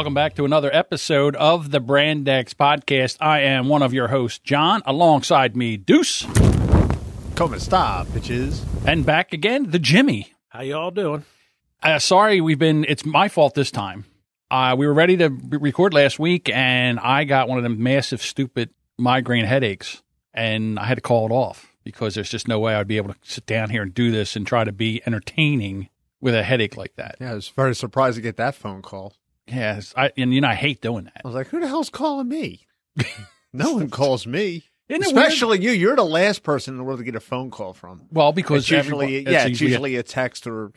Welcome back to another episode of the Brand X Podcast. I am one of your hosts, John. Alongside me, Deuce. Come stop, bitches. And back again, the Jimmy. How y'all doing? Sorry, it's my fault this time. We were ready to record last week, and I got one of them massive, stupid migraine headaches, and I had to call it off because there's just no way I'd be able to sit down here and do this and try to be entertaining with a headache like that. Yeah, I was very surprised to get that phone call. Yes, I hate doing that. I was like, who the hell's calling me? No one calls me. Isn't it Especially you. You're the last person in the world to get a phone call from. Well, because it's usually a text or,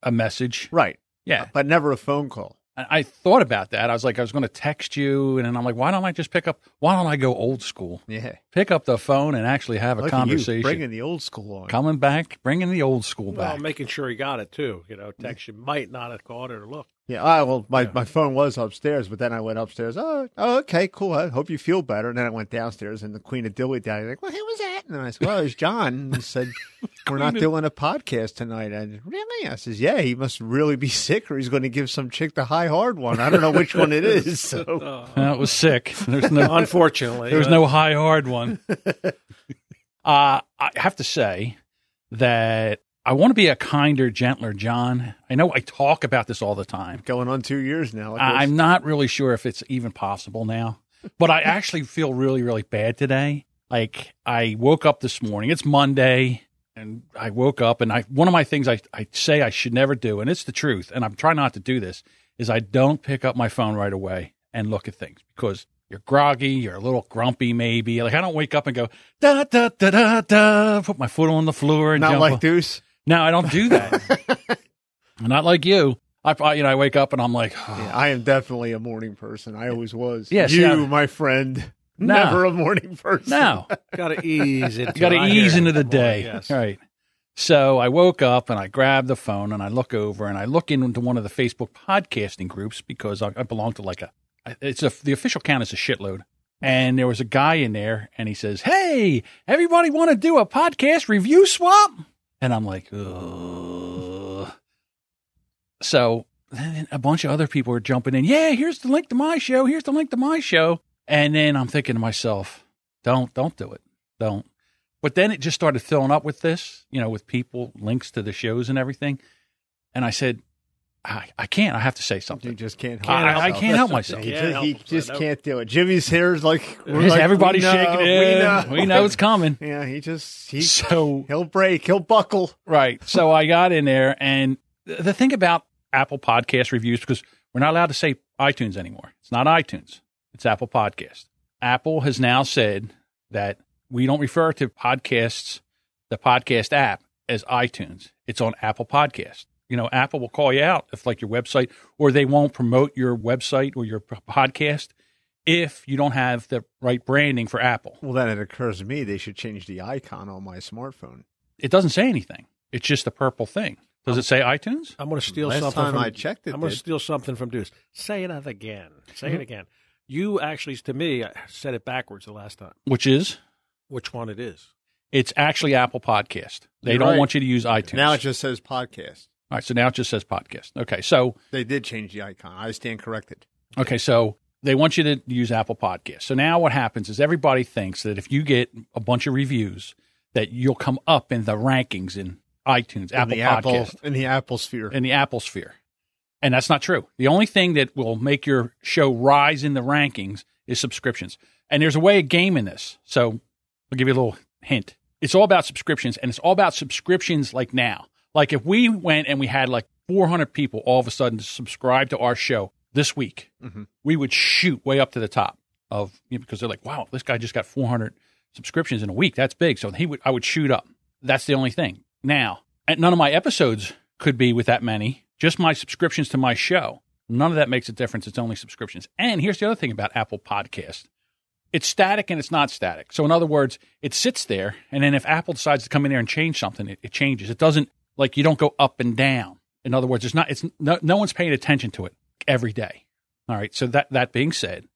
a message. Right. Yeah. But never a phone call. I thought about that. I was like, I was going to text you, and then I'm like, why don't I just pick up? Why don't I go old school? Yeah. Pick up the phone and actually have a conversation. You bringing the old school on. Coming back, bringing the old school back. Well, making sure he got it, too. Text you might not have caught it or look. Yeah, my phone was upstairs, but then I went upstairs. Oh, okay, cool. I hope you feel better. And then I went downstairs, and the Queen of Dilly Dally, like, well, who was that? And I said, well, it was John. And he said, we're not doing a podcast tonight. And really? I says, yeah, he must really be sick, or he's going to give some chick the high hard one. I don't know which one it is. So it was sick. There's no, unfortunately, there was no high hard one. I have to say that I want to be a kinder, gentler John. I know I talk about this all the time. Going on 2 years now. I'm not really sure if it's even possible now, but I actually feel really, really bad today. Like, I woke up this morning. It's Monday, and I woke up, and one of my things I say I should never do, and it's the truth, and I'm trying not to do this, is I don't pick up my phone right away and look at things because you're groggy, you're a little grumpy maybe. Like, I don't wake up and go, da, da, da, da, da, put my foot on the floor and not jump like Deuce. No, I don't do that. Not like you. I wake up and I'm like, oh. Yeah, I am definitely a morning person. I always was. Yes, my friend, never a morning person. No. Got to ease into the day. Yes. Right. So I woke up and I grabbed the phone and I look over and I look into one of the Facebook podcasting groups because I belong to the official count is a shitload. And there was a guy in there and he says, hey, everybody want to do a podcast review swap? And I'm like, ugh. So then a bunch of other people are jumping in. Yeah, here's the link to my show. Here's the link to my show. And then I'm thinking to myself, don't do it. Don't. But then it just started filling up with this, with people, links to the shows and everything. And I said, I can't. I have to say something. You just can't help myself. I can't help myself. He just can't do it. Jimmy's hair is like, everybody's shaking it. We know it's coming. Yeah, he'll break. He'll buckle. Right. So I got in there, and the thing about Apple Podcast reviews, because we're not allowed to say iTunes anymore. It's not iTunes. It's Apple Podcast. Apple has now said that we don't refer to podcasts, the podcast app, as iTunes. It's on Apple Podcast. Apple will call you out if your website, or they won't promote your website or your podcast if you don't have the right branding for Apple. Well, then it occurs to me they should change the icon on my smartphone. It doesn't say anything. It's just a purple thing. Does it say iTunes? I'm going to steal something. Last time I checked it, I'm going to steal something from Deuce. Say that again. Say it again. You actually, to me, said it backwards the last time. Which is? Which one it is? It's actually Apple Podcast. They don't want you to use iTunes. Now it just says podcast. All right, so now it just says podcast. Okay, so they did change the icon. I stand corrected. Okay, so they want you to use Apple Podcast. So now what happens is everybody thinks that if you get a bunch of reviews, that you'll come up in the rankings in iTunes, Apple Podcast. In the Apple sphere. In the Apple sphere. And that's not true. The only thing that will make your show rise in the rankings is subscriptions. And there's a way of gaming this. So I'll give you a little hint. It's all about subscriptions, and it's all about subscriptions like now. Like if we went and we had 400 people all of a sudden subscribe to our show this week, we would shoot way up to the top of, because they're like, wow, this guy just got 400 subscriptions in a week. That's big. So I would shoot up. That's the only thing. Now, none of my episodes could be with that many, just my subscriptions to my show. None of that makes a difference. It's only subscriptions. And here's the other thing about Apple Podcast. It's static and it's not static. So in other words, it sits there, and then if Apple decides to come in there and change something, it changes. It doesn't, you don't go up and down. In other words, no one's paying attention to it every day. All right. So that being said,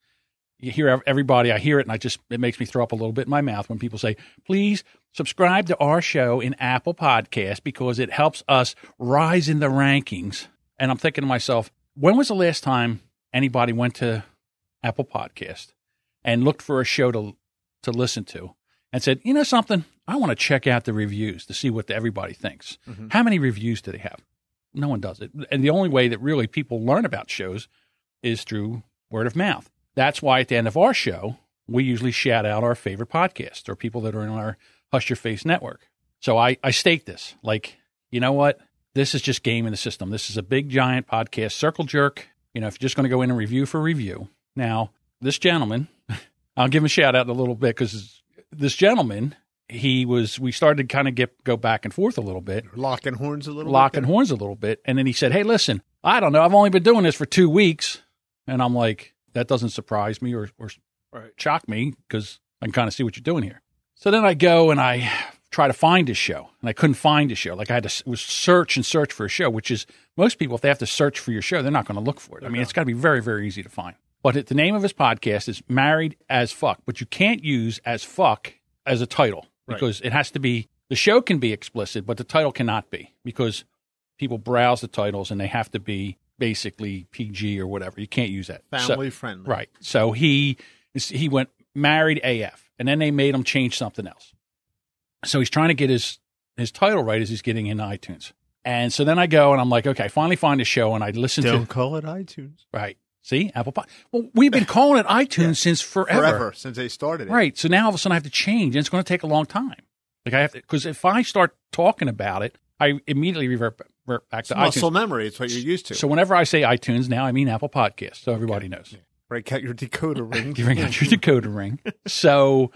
you hear everybody, I hear it, and it makes me throw up a little bit in my mouth when people say, please subscribe to our show in Apple Podcast because it helps us rise in the rankings. And I'm thinking to myself, when was the last time anybody went to Apple Podcast and looked for a show to listen to and said, you know something, I want to check out the reviews to see what everybody thinks. Mm-hmm. How many reviews do they have? No one does it. And the only way that really people learn about shows is through word of mouth. That's why at the end of our show, we usually shout out our favorite podcasts or people that are in our Hush Your Face network. So I state this, like, you know what? This is just game in the system. This is a big, giant podcast, circle jerk. You know, if you're just going to go in and review for review. Now, this gentleman, I'll give him a shout out in a little bit because this gentleman, we started to kind of go back and forth a little bit. Locking horns a little bit. And then he said, hey, listen, I don't know. I've only been doing this for 2 weeks. And I'm like, that doesn't surprise me or shock me because I can kind of see what you're doing here. So then I go and I try to find a show, and I couldn't find a show. Like I had to search and search for a show, which is most people, if they have to search for your show, they're not going to look for it. I mean, it's got to be very, very easy to find. But the name of his podcast is Married as Fuck, but you can't use as fuck as a title because it has to be, the show can be explicit, but the title cannot be because people browse the titles and they have to be basically PG or whatever. You can't use that. Family friendly. Right. So he went Married AF, and then they made him change something else. So he's trying to get his title right as he's getting into iTunes. And so then I go and I'm like, okay, I finally find a show and I listen to. Don't call it iTunes. Right. See, Apple Pod. Well, we've been calling it iTunes since forever. Forever, since they started it. Right. So now all of a sudden I have to change, and it's going to take a long time. Like I have to, because if I start talking about it, I immediately revert back to iTunes. Muscle memory. It's what you're used to. So whenever I say iTunes now, I mean Apple Podcast. So everybody knows. Yeah. Break out your decoder ring. You bring out your decoder ring. So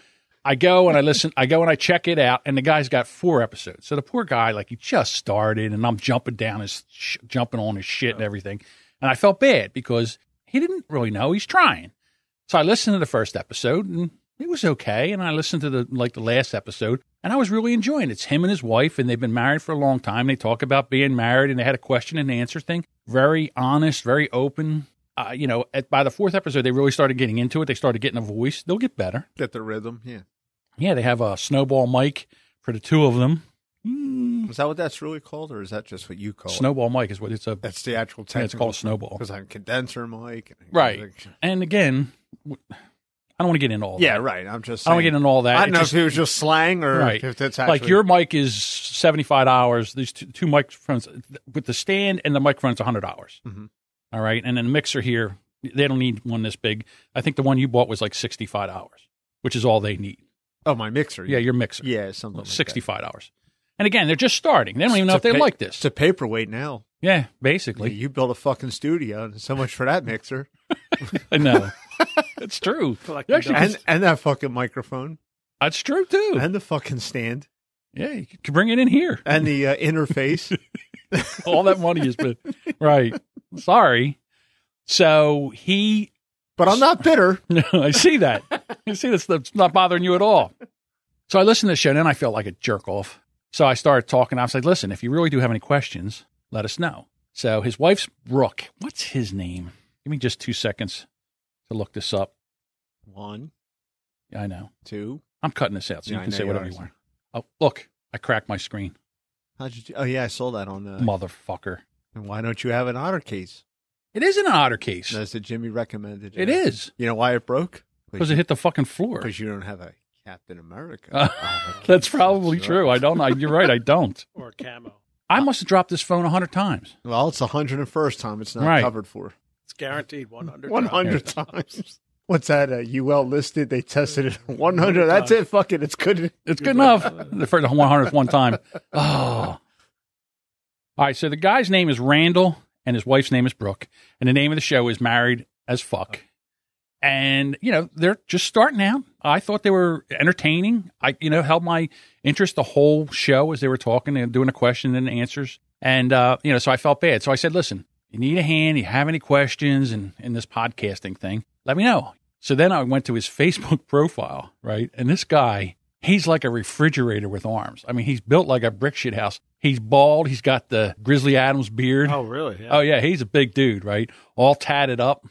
I go and I listen. I go and I check it out, and the guy's got 4 episodes. So the poor guy, like he just started, and I'm jumping on his shit and everything. And I felt bad because he didn't really know he's trying. So I listened to the first episode, and it was okay. And I listened to the last episode, and I was really enjoying it. It's him and his wife, and they've been married for a long time. They talk about being married, and they had a question and answer thing. Very honest, very open. By the 4th episode, they really started getting into it. They started getting a voice. They'll get better. Get the rhythm, yeah. Yeah, they have a snowball mic for the 2 of them. Is that what that's really called, or is that just what you call it? Snowball mic is what it's a. That's the actual technical. Yeah, it's called a snowball. Because I'm condenser mic. Right. And again, I don't want to get into all that. Yeah, right. I'm just saying. I don't want to get into all that. I don't know if it was just slang or if that's actually. Like your mic is $75. These two microphones, with the stand and the microphone, it's $100. Mm-hmm. All right. And then the mixer here, they don't need one this big. I think the one you bought was like $65, which is all they need. Oh, my mixer. Yeah, your mixer. Yeah, something like $65. And again, they're just starting. They don't even know if they like this. It's a paperweight now. Yeah, basically. Yeah, you built a fucking studio, and so much for that mixer. I know. It's true. And that fucking microphone. That's true, too. And the fucking stand. Yeah, you can bring it in here. And the interface. All that money has been. Right. Sorry. So But I'm not bitter. No, I see that. I see this. That's not bothering you at all. So I listened to the show, and then I felt like a jerk off. So I started talking. I was like, listen, if you really do have any questions, let us know. So his wife's Brooke. What's his name? Give me just 2 seconds to look this up. 1. Yeah, I know. 2. I'm cutting this out, so Yeah, you can I say know whatever you you are. want. Oh, look, I cracked my screen. How'd you do? Oh, yeah, I saw that on the... Motherfucker. And why don't you have an otter case? It isn't an otter case. That's what Jimmy recommended. It is. You know why it broke? Because it hit the fucking floor. Because you don't have a Captain America. That's probably true. I don't. You're right. I don't. Or camo. I must have dropped this phone 100 times. Well, it's the 101st time it's not covered for. It's guaranteed 100 100 times. What's that? UL listed. They tested it 100. That's it. Fuck it. It's good. It's good enough for the 100th one time. Oh. All right. So the guy's name is Randall, and his wife's name is Brooke, and the name of the show is Married as Fuck. And, they're just starting out. I thought they were entertaining. I, held my interest the whole show as they were talking and doing a question and answers. And, so I felt bad. So I said, listen, you need a hand, you have any questions in this podcasting thing, let me know. So then I went to his Facebook profile, right? And this guy, he's like a refrigerator with arms. I mean, he's built like a brick shit house. He's bald. He's got the Grizzly Adams beard. Oh, really? Yeah. Oh, yeah. He's a big dude, right? All tatted up,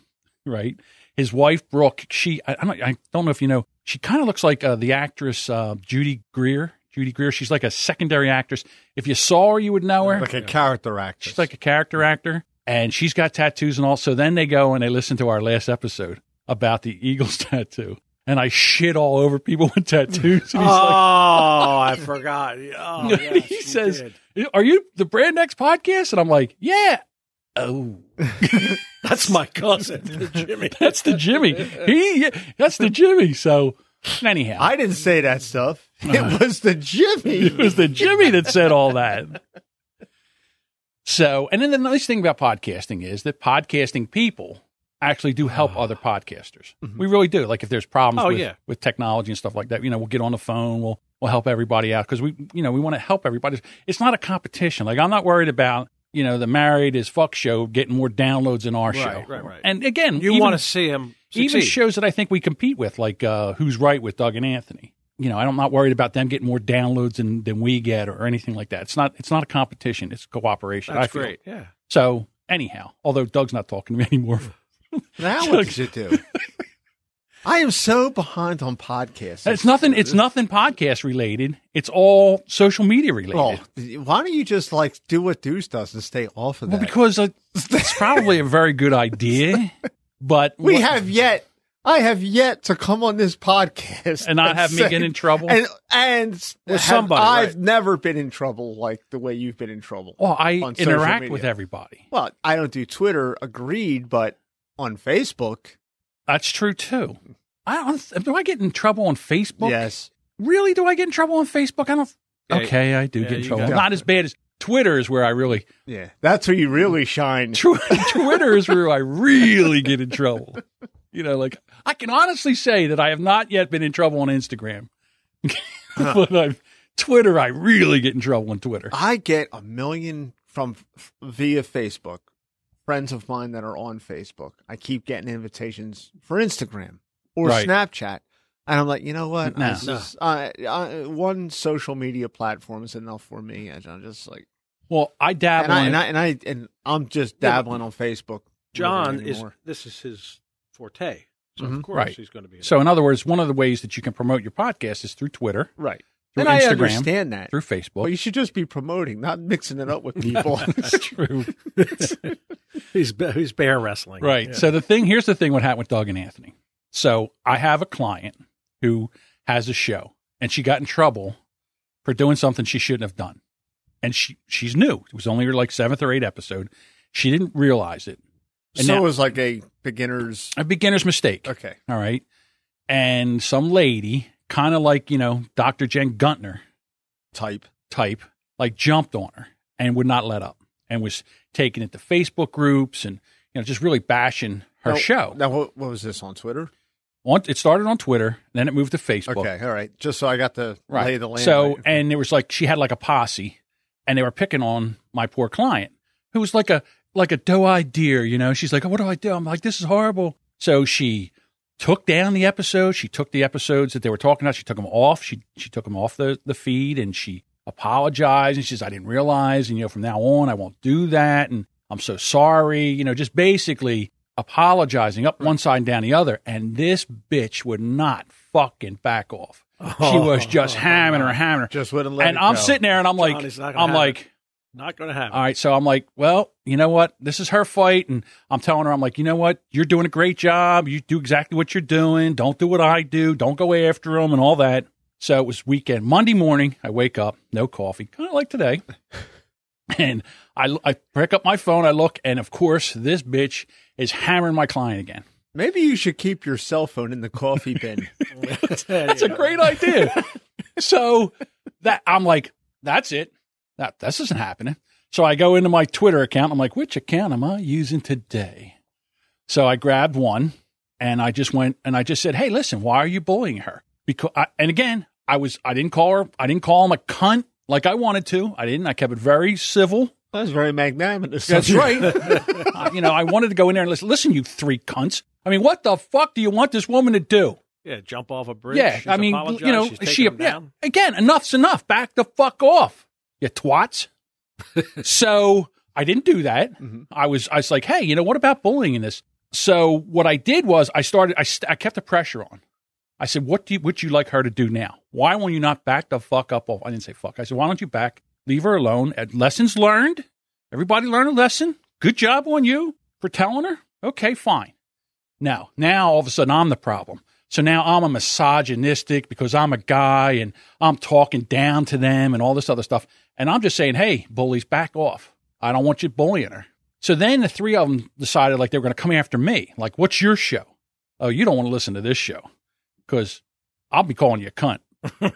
right? His wife, Brooke, I don't know if you know, she kind of looks like the actress Judy Greer. She's like a secondary actress. If you saw her, you would know her. Like a character actress. She's like a character actor. And she's got tattoos and all. So then they go and they listen to our last episode about the Eagles tattoo. And I shit all over people with tattoos. And he's I forgot. Oh, yes, he says, "Are you the Brand X podcast?" And I'm like, "Yeah." Oh, that's my cousin, the Jimmy. That's the Jimmy. That's the Jimmy. So anyhow, I didn't say that stuff. It was the Jimmy. It was the Jimmy that said all that. So, and then the nice thing about podcasting is that podcasting people actually do help other podcasters. Mm-hmm. We really do. Like if there's problems with technology and stuff like that, we'll get on the phone, we'll help everybody out because we want to help everybody. It's not a competition. Like I'm not worried about, the Married as Fuck show getting more downloads than our show. Right. And again, you want to see him succeed. Even shows that I think we compete with, like Who's Right with Doug and Anthony. I'm not worried about them getting more downloads than we get or anything like that. It's not a competition. It's cooperation. That's great. Yeah. So anyhow, although Doug's not talking to me anymore. Now what does it do? I am so behind on podcasts. It's nothing podcast related. It's all social media related. Well, why don't you just do what Deuce does and stay off of that? Well, because it's probably a very good idea, but I have yet to come on this podcast and not have me get in trouble. And with somebody, I've never been in trouble like the way you've been in trouble. Well, I interact with everybody. Well, I don't do Twitter, agreed, but on Facebook. That's true too. Do I get in trouble on Facebook? Yes. Really? Do I get in trouble on Facebook? I don't. Okay, I do get in trouble. Not as bad as Twitter is where I really. Yeah, that's where you really shine. Twitter is where I really get in trouble. I can honestly say that I have not yet been in trouble on Instagram, but Twitter, I really get in trouble on Twitter. I get 1 million via Facebook. Friends of mine that are on Facebook. I keep getting invitations for Instagram or Snapchat. And I'm like, you know what? No. One social media platform is enough for me. And I'm just like, well, I dabble and I'm just dabbling on Facebook. John this is his forte. So of course he's going to be. So in other words, one of the ways that you can promote your podcast is through Twitter. Right. Through and Instagram, I understand that. Through Facebook. Well, you should just be promoting, not mixing it up with people. That's true. He's bear wrestling. Right. Yeah. So here's the thing what happened with Doug and Anthony. So I have a client who has a show, and she got in trouble for doing something she shouldn't have done. And she's new. It was only her 7th or 8th episode. She didn't realize it. And so it was like a beginner's mistake. Okay. All right. And some lady, kind of like, Dr. Jen Guntner type, jumped on her and would not let up and was taking it to Facebook groups and, just really bashing her show. Now, what was this on Twitter? It started on Twitter, then it moved to Facebook. Okay. All right. Just so I got to lay the land. So, and there was she had a posse and they were picking on my poor client who was like a doe-eyed deer, She's like, oh, what do I do? I'm like, this is horrible. So she took down the episode. She took the episodes that they were talking about. She took them off. She took them off the feed and she apologized. And she says, I didn't realize. And, from now on, I won't do that. And I'm so sorry. just basically apologizing up one side and down the other. And this bitch would not fucking back off. She was just hammering her. Just wouldn't let and I'm sitting there and I'm like, not going to happen. All right. So I'm like, well, you know what? This is her fight. And I'm telling her, I'm like, you know what? You're doing a great job. You do exactly what you're doing. Don't do what I do. Don't go after them and all that. So it was weekend. Monday morning, I wake up, no coffee, kind of like today. And I pick up my phone. I look, and of course, this bitch is hammering my client again. Maybe you should keep your cell phone in the coffee bin. That's a great idea. So I'm like, that's it. This isn't happening. So I go into my Twitter account. I'm like, which account am I using today? So I grabbed one and I just went and I just said, hey, listen, why are you bullying her? Because and again, I didn't call her. I didn't call him a cunt like I wanted to. I didn't. I kept it very civil. That was very magnanimous. That's right. I wanted to go in there and listen, you three cunts. I mean, what the fuck do you want this woman to do? Yeah, jump off a bridge. Yeah, She's down. Again, enough's enough. Back the fuck off. You twats. So I didn't do that. Mm-hmm. I was like, hey, what about bullying in this? So what I did was I kept the pressure on. I said, what would you like her to do now? Why won't you not back the fuck up? I didn't say fuck. I said, why don't you leave her alone? Lessons learned. Everybody learn a lesson. Good job on you for telling her. Okay, fine. Now all of a sudden I'm the problem. So now I'm a misogynistic because I'm a guy and I'm talking down to them and all this other stuff. And I'm just saying, hey, bullies, back off. I don't want you bullying her. So then the three of them decided like they were going to come after me. Like, what's your show? Oh, you don't want to listen to this show because I'll be calling you a cunt.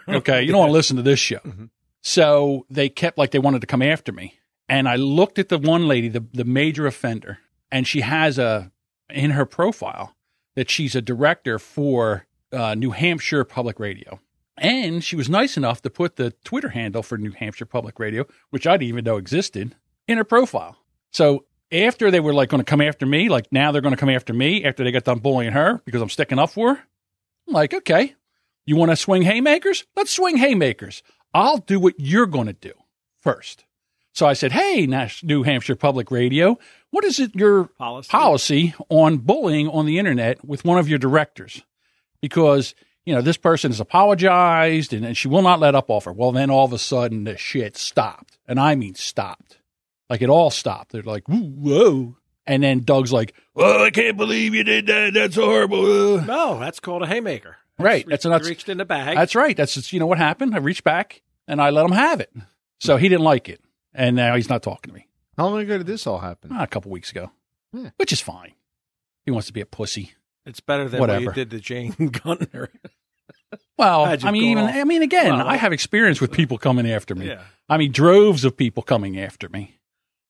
Okay, you don't want to listen to this show. Mm-hmm. So they kept like they wanted to come after me. And I looked at the one lady, the major offender, and she has in her profile that she's a director for New Hampshire Public Radio. And she was nice enough to put the Twitter handle for New Hampshire Public Radio, which I didn't even know existed, in her profile. So after they were like going to come after me, like now they're going to come after me after they got done bullying her because I'm sticking up for her. I'm like, okay, you want to swing haymakers? Let's swing haymakers. I'll do what you're going to do first. So I said, hey, New Hampshire Public Radio, what is it your policy on bullying on the internet with one of your directors? Because, this person has apologized and she will not let up off her. Well, then all of a sudden the shit stopped. And I mean stopped. Like it all stopped. They're like, whoa. And then Doug's like, oh, I can't believe you did that. That's horrible. No, that's called a haymaker. Right. That's reached in the bag. That's right. That's just, what happened. I reached back and I let him have it. So he didn't like it. And now he's not talking to me. How long ago did this all happen? A couple weeks ago, which is fine. He wants to be a pussy. It's better than what you did to Jane Gunter. Well, again, I have experience with people coming after me. Yeah. I mean, droves of people coming after me.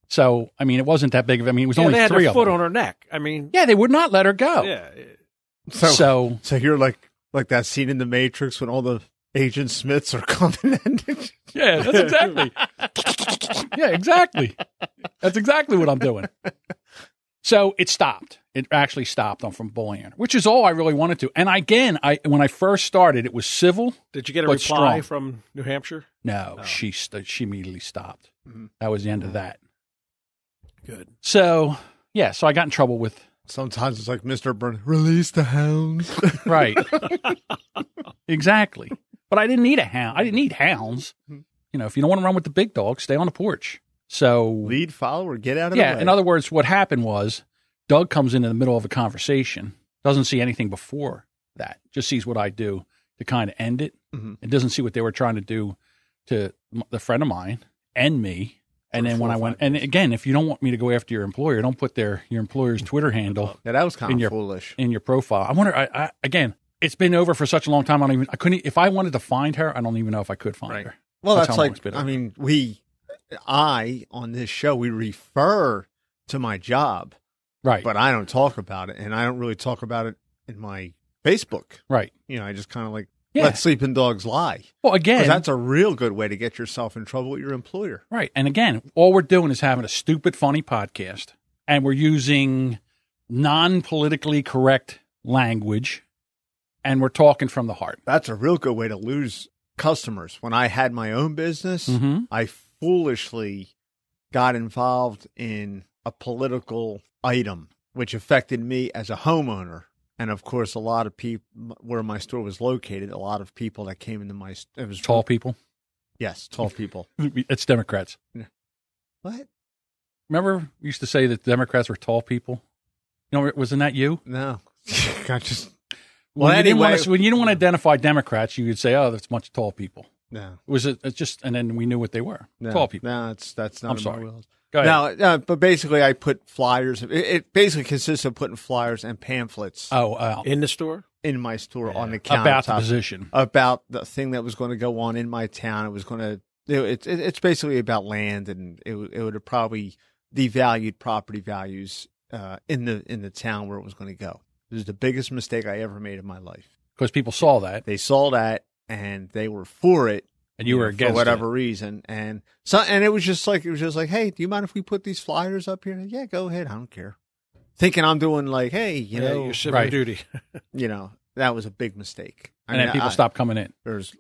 So, it wasn't that big of. It was only they had three their of them. foot on her neck. They would not let her go. Yeah. So you're like that scene in The Matrix when all the Agent Smiths are coming in. Yeah, that's exactly. Yeah, exactly. That's exactly what I'm doing. So it stopped. It actually stopped them from bullying her, which is all I really wanted to. And again, when I first started, it was civil. Did you get a reply from New Hampshire? No, she immediately stopped. Mm-hmm. That was the end of that. Good. So, so I got in trouble with. Sometimes it's like Mr. Burn, release the hounds. Right. Exactly. But I didn't need a hound. I didn't need hounds. If you don't want to run with the big dog, stay on the porch. So lead, follow, or get out of the way. Yeah, in other words, what happened was Doug comes in the middle of a conversation, doesn't see anything before that, just sees what I do to kind of end it, and doesn't see what they were trying to do to the friend of mine and me. And then when I went, and again, if you don't want me to go after your employer, don't put your employer's Twitter handle. Yeah, that was kind of foolish in your profile. I wonder. Again, it's been over for such a long time. I couldn't. If I wanted to find her, I don't even know if I could find her. Well, that's like. On this show, we refer to my job, right? But I don't talk about it, and I don't really talk about it in my Facebook, right? I just kind of like. Let sleeping dogs lie. Well, again, that's a real good way to get yourself in trouble with your employer. Right. And again, all we're doing is having a stupid, funny podcast, and we're using non-politically correct language, and we're talking from the heart. That's a real good way to lose customers. When I had my own business, I foolishly got involved in a political item, which affected me as a homeowner. And, of course, a lot of people, where my store was located, a lot of people that came into my store. It was tall people? Yes, tall people. It's Democrats. What? Remember we used to say that Democrats were tall people? Wasn't that you? No. I just... when you didn't want to identify Democrats, you would say, oh, that's a bunch of tall people. No. It's just, and then we knew what they were. Tall people. No, that's not. I'm sorry. My wheels. Go ahead. No, but basically I put flyers. It basically consists of putting flyers and pamphlets. In the store? In my store on the counter. About the position. About the thing that was going to go on in my town. It was going to, it's basically about land, and it would have probably devalued property values in the town where it was going to go. It was the biggest mistake I ever made in my life. Because people saw that. They saw that, and they were for it. And you were against for whatever reason, and it was just like, hey, do you mind if we put these flyers up here? Yeah, go ahead. I don't care. Thinking I'm doing like, hey, your civic duty. That was a big mistake. And then people stopped coming in. There's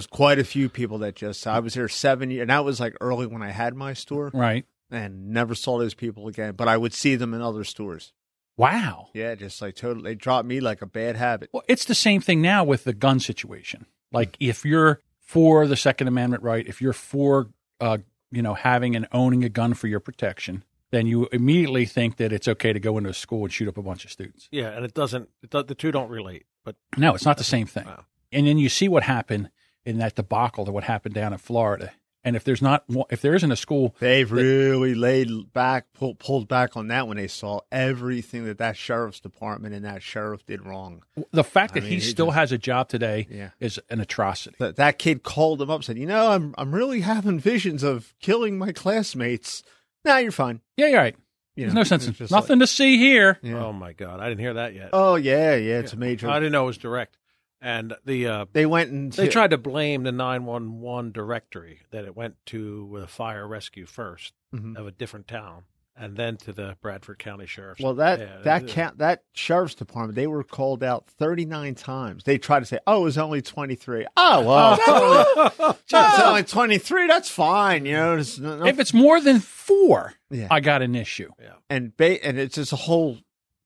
quite a few people that just. I was here 7 years, and that was like early when I had my store, right? And never saw those people again. But I would see them in other stores. Wow. Yeah, just like totally, they dropped me like a bad habit. Well, it's the same thing now with the gun situation. Like if you're for the Second Amendment right, if you're for, having and owning a gun for your protection, then you immediately think that it's okay to go into a school and shoot up a bunch of students. Yeah, and the two don't relate. But no, it's not the same thing. Wow. And then you see what happened in that debacle to what happened down in Florida. And if there isn't a school, they've really laid back, pulled back on that when they saw everything that sheriff's department and that sheriff did wrong. The fact that he still has a job today is an atrocity. That kid called him up, said, I'm really having visions of killing my classmates. Nah, you're fine. Yeah, you're right. There's no sense in nothing to see here. Yeah. Oh my God, I didn't hear that yet. Oh yeah, it's a major. I didn't know it was direct. And they went and they tried to blame the 911 directory that it went to the fire rescue first of a different town, and then to the Bradford County Sheriff's. Well, that sheriff's department, they were called out 39 times. They tried to say, "Oh, it was only 23." Oh well, it's only 23. That's fine. If it's more than 4, I got an issue. Yeah, and it's just a whole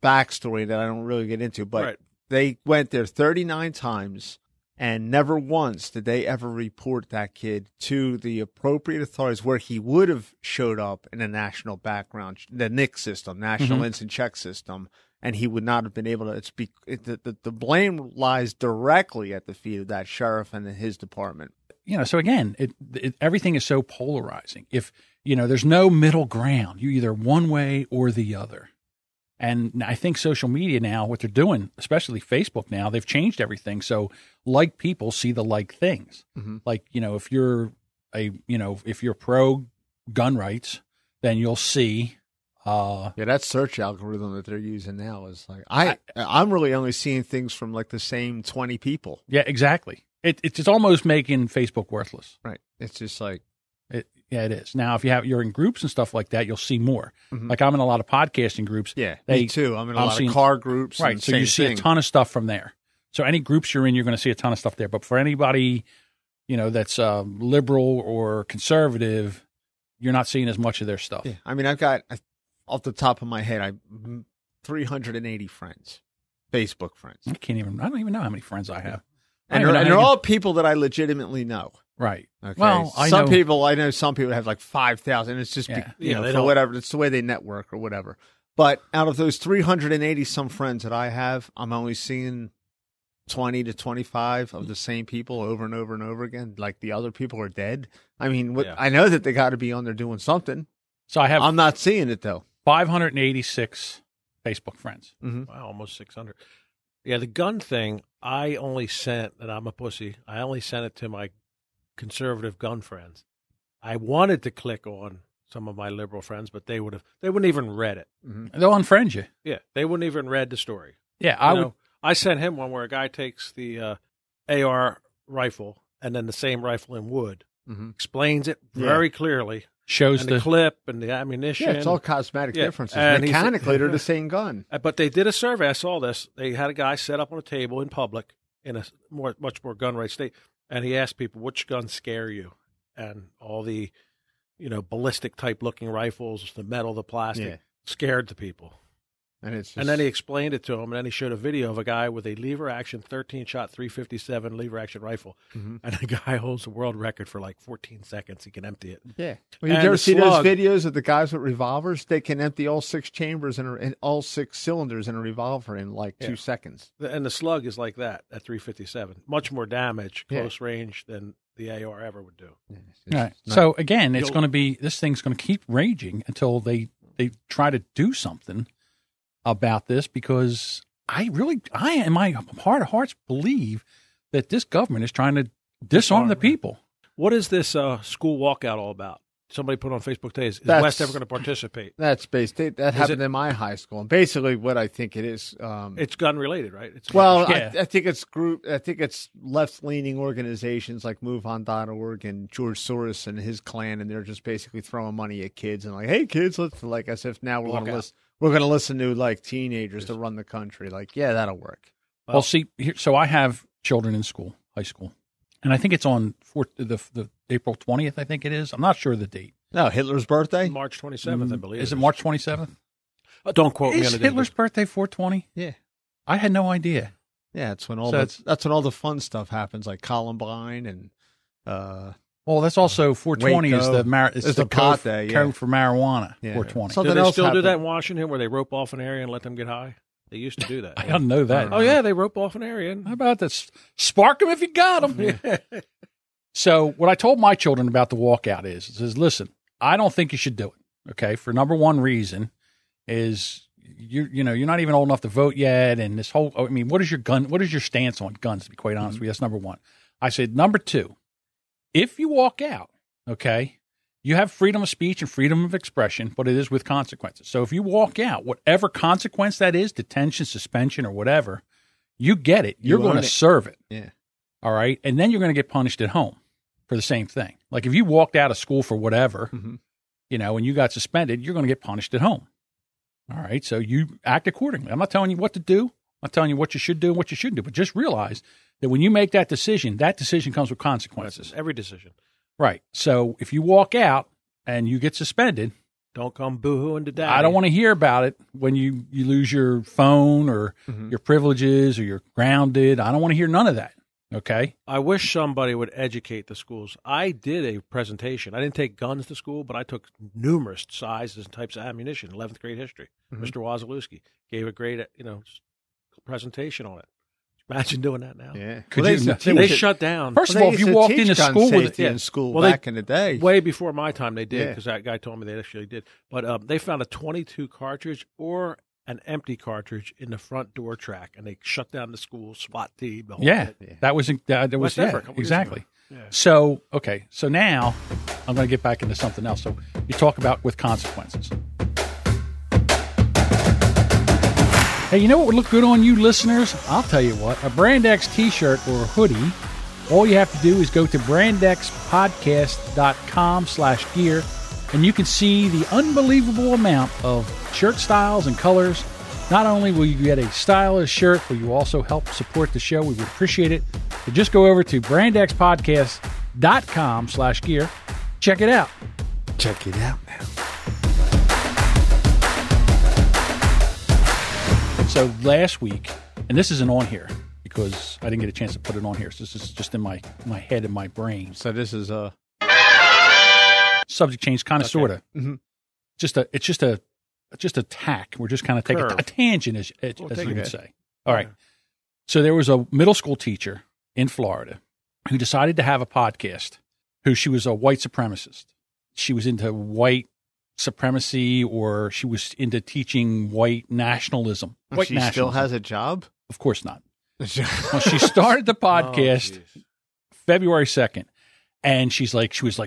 backstory that I don't really get into, but. Right. They went there 39 times, and never once did they ever report that kid to the appropriate authorities where he would have showed up in a national background, the NIC system, National Instant Check System, and he would not have been able to. The blame lies directly at the feet of that sheriff and his department. So again, everything is so polarizing. If, there's no middle ground, you're either one way or the other. And I think social media now, what they're doing, especially Facebook now, they've changed everything. So like people see the like things. Like, if you're if you're pro gun rights, then you'll see. That search algorithm that they're using now is like, I'm really only seeing things from like the same 20 people. Yeah, exactly. It's almost making Facebook worthless. Right. It's just like. Yeah, it is. Now, if you're in groups and stuff like that, you'll see more. Like I'm in a lot of podcasting groups. Yeah, me too. I'm in a lot of car groups. Right, so you see a ton of stuff from there. So any groups you're in, you're going to see a ton of stuff there. But for anybody, that's liberal or conservative, you're not seeing as much of their stuff. Yeah, I mean, I've got, off the top of my head, 380 friends, Facebook friends. I don't even know how many friends I have. And they're all people that I legitimately know. Right. Okay. Well, I know some people have like 5,000. It's just for whatever. It's the way they network or whatever. But out of those 380 some friends that I have, I'm only seeing 20 to 25 of the same people over and over and over again. Like the other people are dead. I mean, I know that they got to be on there doing something. So I'm not seeing it though. 586 Facebook friends. Wow, almost 600. Yeah, the gun thing. I only sent, and I'm a pussy. I only sent it to my conservative gun friends. I wanted to click on some of my liberal friends, but they wouldn't even read it. They'll unfriend you. Yeah, they wouldn't even read the story. Yeah, I sent him one where a guy takes the AR rifle and then the same rifle in wood, explains it very clearly, shows the clip and the ammunition. Yeah, it's all cosmetic differences. Mechanically, they're the same gun. But they did a survey. I saw this. They had a guy set up on a table in public in a much more gun right state. And he asked people, which guns scare you? And all the, ballistic type looking rifles, the metal, the plastic, scared the people. And then he explained it to him, and then he showed a video of a guy with a lever action 13-shot 357 lever action rifle. And the guy holds the world record for like 14 seconds. He can empty it. Yeah. Well, you ever see those videos of the guys with revolvers? They can empty all 6 chambers and all 6 cylinders in a revolver in like 2 seconds. And the slug is like that at 357. Much more damage, close range than the AR ever would do. Right. So again, this thing's going to keep raging until they try to do something about this, because I in my heart of hearts believe that this government is trying to disarm the people. What is this school walkout all about? Somebody put on Facebook today, is West ever going to participate? That happened in my high school. And basically what I think it is. It's gun related, right? I think it's left-leaning organizations like MoveOn.org and George Soros and his clan, and they're just basically throwing money at kids and like, hey kids, let's, like, as if now we're going to listen to like teenagers to run the country. Like, yeah, that'll work. Well, see, so I have children in school, high school, and I think it's on the April 20th, I think it is. I'm not sure of the date. No, Hitler's birthday? March 27th, I believe. Is it March 27th? Don't quote me on Is the Hitler's birthday 420? Yeah. I had no idea. Yeah, that's when all the fun stuff happens, like Columbine and well, Well, that's also 420 is the pot code, day, code for marijuana. Yeah. 420. Something Do they else still do happened. that in Washington where they rope off an area and let them get high? They used to do that. I don't know that. Oh, yeah, they rope off an area. How about this? Spark them if you got them. So what I told my children about the walkout is listen, I don't think you should do it. Okay, for number one reason is you're not even old enough to vote yet, and this whole what is your stance on guns? To be quite honest with you, that's number one. I said number two, if you walk out, okay, you have freedom of speech and freedom of expression, but it is with consequences. So if you walk out, whatever consequence that is, detention, suspension, or whatever, you get it. You're going to serve it. Yeah. All right. And then you're going to get punished at home for the same thing. Like if you walked out of school for whatever, and you got suspended, you're going to get punished at home. All right. So you act accordingly. I'm not telling you what to do. I'm not telling you what you should do and what you shouldn't do, but just realize that when you make that decision comes with consequences. Every decision. Right. So if you walk out and you get suspended, don't come boo-hooing to daddy. I don't want to hear about it when you lose your phone or your privileges or you're grounded. I don't want to hear none of that. Okay. I wish somebody would educate the schools. I did a presentation. I didn't take guns to school, but I took numerous sizes and types of ammunition, 11th grade history. Mr. Wazalewski gave a great, presentation on it. Imagine doing that now. Yeah. They shut down. First of all, if you walked into school with it in school back in the day, way before my time, they did because that guy told me they actually did. But they found a .22 cartridge or an empty cartridge in the front door track, and they shut down the school SWAT team. That was exactly. Yeah. So okay, so now I'm going to get back into something else. So you talk about with consequences. Hey, you know what would look good on you listeners? I'll tell you what, a Brand X t-shirt or a hoodie. All you have to do is go to brandxpodcast.com/gear, and you can see the unbelievable amount of shirt styles and colors. Not only will you get a stylish shirt, but you also help support the show. We would appreciate it. So just go over to brandxpodcast.com/gear. Check it out. check it out now. So last week, and this isn't on here because I didn't get a chance to put it on here. So this is just in my head and my brain. So this is a subject change, kind of, sort of. Mm-hmm. It's just a tack. We're just kind of taking a tangent, as you would say. All right. So there was a middle school teacher in Florida who decided to have a podcast. She was a white supremacist. She was into white supremacy, or she was into teaching white nationalism. White nationalism. Still has a job? Of course not. Well, she started the podcast February 2nd, and she was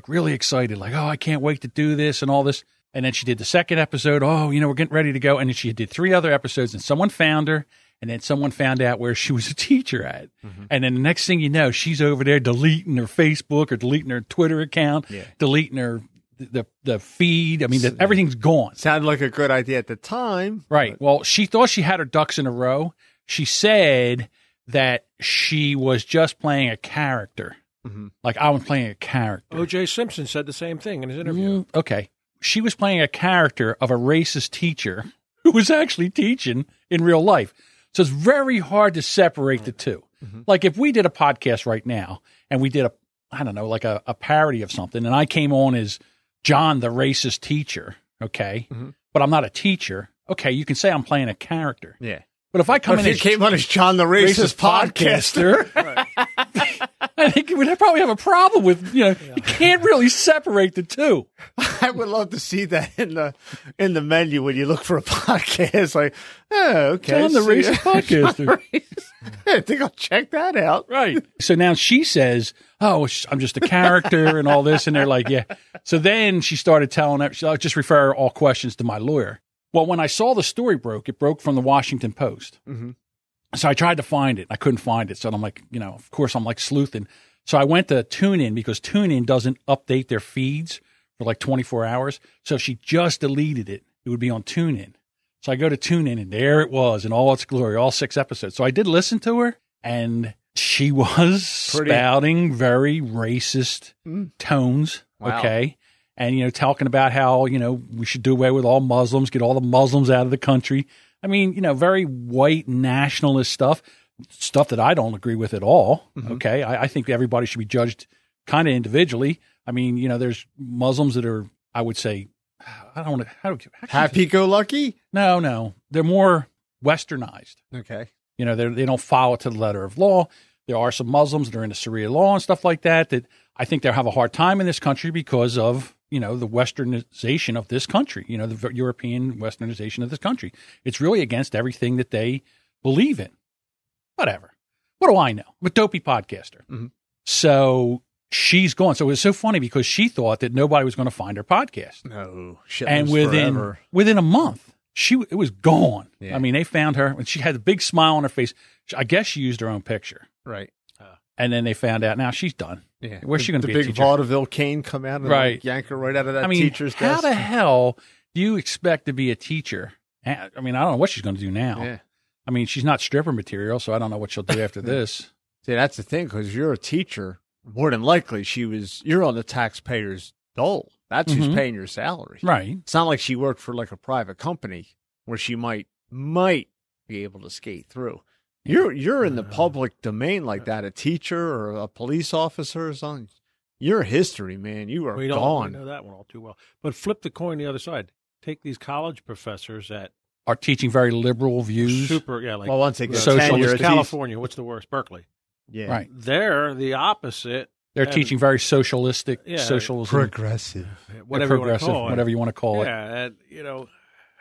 really excited, like, oh, I can't wait to do this and all this. And then she did the second episode. Oh, we're getting ready to go. And then she did 3 other episodes, and someone found her, and then someone found out where she was a teacher at. Mm-hmm. And then the next thing you know, she's over there deleting her Facebook or deleting her Twitter account, deleting her the feed. I mean, everything's gone. Sounded like a good idea at the time. Right. Well, she thought she had her ducks in a row. She said that she was just playing a character. Mm-hmm. Like, I was playing a character. O.J. Simpson said the same thing in his interview. Okay. She was playing a character of a racist teacher who was actually teaching in real life. So it's very hard to separate the two. Mm-hmm. Like if we did a podcast right now and we did a parody of something, and I came on as John, the racist teacher, okay, but I'm not a teacher. Okay, you can say I'm playing a character. Yeah. But if I come in as came on as John, the racist podcaster, I think we'd probably have a problem with, you can't really separate the two. I would love to see that in the menu when you look for a podcast. Like, oh, okay. John, the racist podcaster. I think I'll check that out. Right. So now she says, oh, I'm just a character and all this. And they're like, yeah. So then she started telling her, I'll just refer all questions to my lawyer. Well, when I saw the story it broke from the Washington Post. Mm-hmm. So I tried to find it. I couldn't find it. So I'm like, of course, I'm like sleuthing. So I went to TuneIn because TuneIn doesn't update their feeds for like 24 hours. So if she just deleted it, it would be on TuneIn. So I go to TuneIn, and there it was in all its glory, all 6 episodes. So I did listen to her, and she was spouting very racist tones. Wow. Okay. And, talking about how, we should do away with all Muslims, get all the Muslims out of the country. I mean, very white nationalist stuff that I don't agree with at all. Mm-hmm. Okay. I think everybody should be judged kind of individually. I mean, there's Muslims that are, I would say, I don't know Happy-go-lucky? No. They're more westernized. Okay. They don't follow it to the letter of law. There are some Muslims that are into Sharia law and stuff like that I think they'll have a hard time in this country because of, the westernization of this country, the European westernization of this country. It's really against everything that they believe in. Whatever. What do I know? I'm a dopey podcaster. Mm-hmm. So she's gone. So it was so funny because she thought that nobody was going to find her podcast. No. And within a month, it was gone. Yeah. I mean, they found her and she had a big smile on her face. I guess she used her own picture. Right. And then they found out now she's done. Yeah. Where's she going to be? The big vaudeville cane come out and yank her right out of that teacher's desk. How the hell do you expect to be a teacher? I mean, I don't know what she's going to do now. Yeah. I mean, she's not stripper material, so I don't know what she'll do after this. See, that's the thing, because you're a teacher. More than likely, you're on the taxpayer's dole. That's who's paying your salary. Right. It's not like she worked for like a private company where she might be able to skate through. You're in the public domain like that, a teacher or a police officer or something. Your history, man, you are gone. We know that one all too well. But flip the coin the other side. Take these college professors that are teaching very liberal views. Once they get socialist. California, what's the worst? Berkeley. Yeah. Right. They're the opposite. They're teaching very socialistic, socialism. Progressive. Whatever you want to call it. Yeah,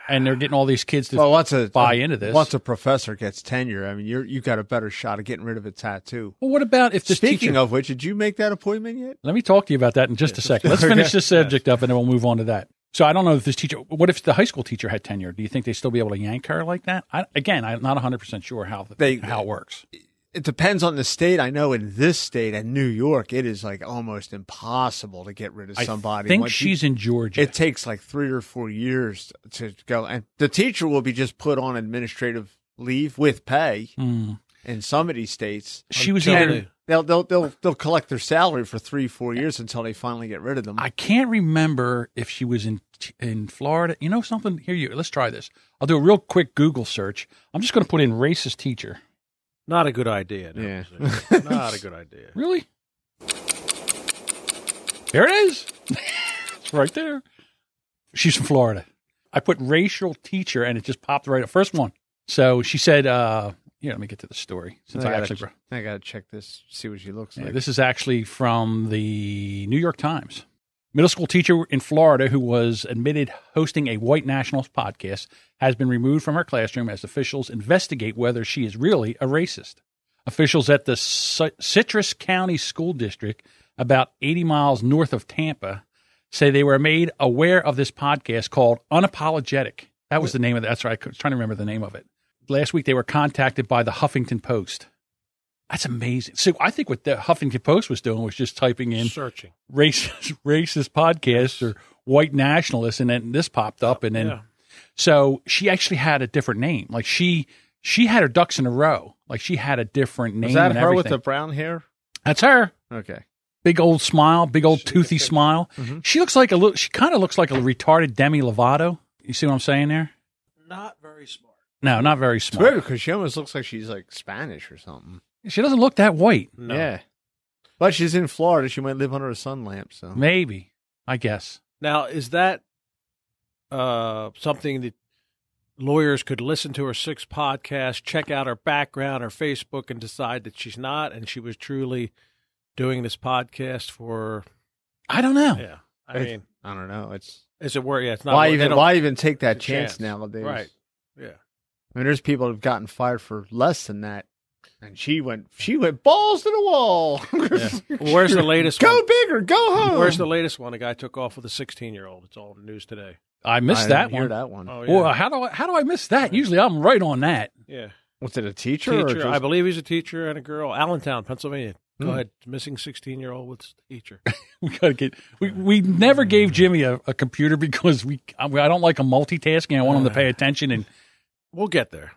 and they're getting all these kids to buy into this. Once a professor gets tenure, I mean, you got a better shot of getting rid of a tattoo. Well, what about if this Speaking of which, did you make that appointment yet? Let me talk to you about that in just a second. Let's finish this subject up, and then we'll move on to that. So I don't know if this teacher – what if the high school teacher had tenure? Do you think they'd still be able to yank her like that? I'm not 100% sure how it works. It depends on the state. I know in this state, in New York, it is like almost impossible to get rid of somebody. I think she's in Georgia. It takes like 3 or 4 years to go. And the teacher will be just put on administrative leave with pay in some of these states. She was They'll collect their salary for 3-4 years until they finally get rid of them. I can't remember if she was in Florida. You know something? Here, let's try this. I'll do a real quick Google search. I'm just going to put in racist teacher. Not a good idea. No. Yeah. Not a good idea. Really? There it is. It's right there. She's from Florida. I put racial teacher, and it just popped right up. First one. So she said, let me get to the story. Since I got to check this, see what she looks like. This is actually from the New York Times. Middle school teacher in Florida who was admitted hosting a white nationalist podcast has been removed from her classroom as officials investigate whether she is really a racist. Officials at the Citrus County School District, about 80 miles north of Tampa, say they were made aware of this podcast called Unapologetic. That was the name of it. That's right. I was trying to remember the name of it. Last week, they were contacted by the Huffington Post. That's amazing. So I think what the Huffington Post was doing was just typing in searching racist podcasts or white nationalists, and then this popped up, and then so she actually had a different name. Like she had her ducks in a row. Like she had a different name. Is that and her everything. with the brown hair? That's her. Okay. Big old smile, big old toothy smile. Mm-hmm. She kind of looks like a retarded Demi Lovato. You see what I'm saying there? Not very smart. No, not very smart. It's weird because she almost looks like she's like Spanish or something. She doesn't look that white. No. Yeah. But she's in Florida. She might live under a sun lamp. So maybe, I guess. Now, is that something that lawyers could listen to her 6 podcasts, check out her background, her Facebook, and decide that she's not, and she was truly doing this podcast for? I don't know. Yeah. I don't know. Is it where? Yeah, it's not. Why even take that chance nowadays? Right. Yeah. I mean, there's people who've gotten fired for less than that. And she went balls to the wall. Yeah. Where's the latest one? Go bigger, go home. Where's the latest one? A guy took off with a 16-year-old. It's all in the news today. I missed that one. Hear that one. Oh, yeah. Well, how do I miss that? Usually I'm right on that. Yeah. Was it a teacher? I believe he's a teacher and a girl. Allentown, Pennsylvania. Go ahead. Missing 16-year-old with teacher. we never gave Jimmy a computer because I don't like him multitasking. I want him to pay attention and. We'll get there.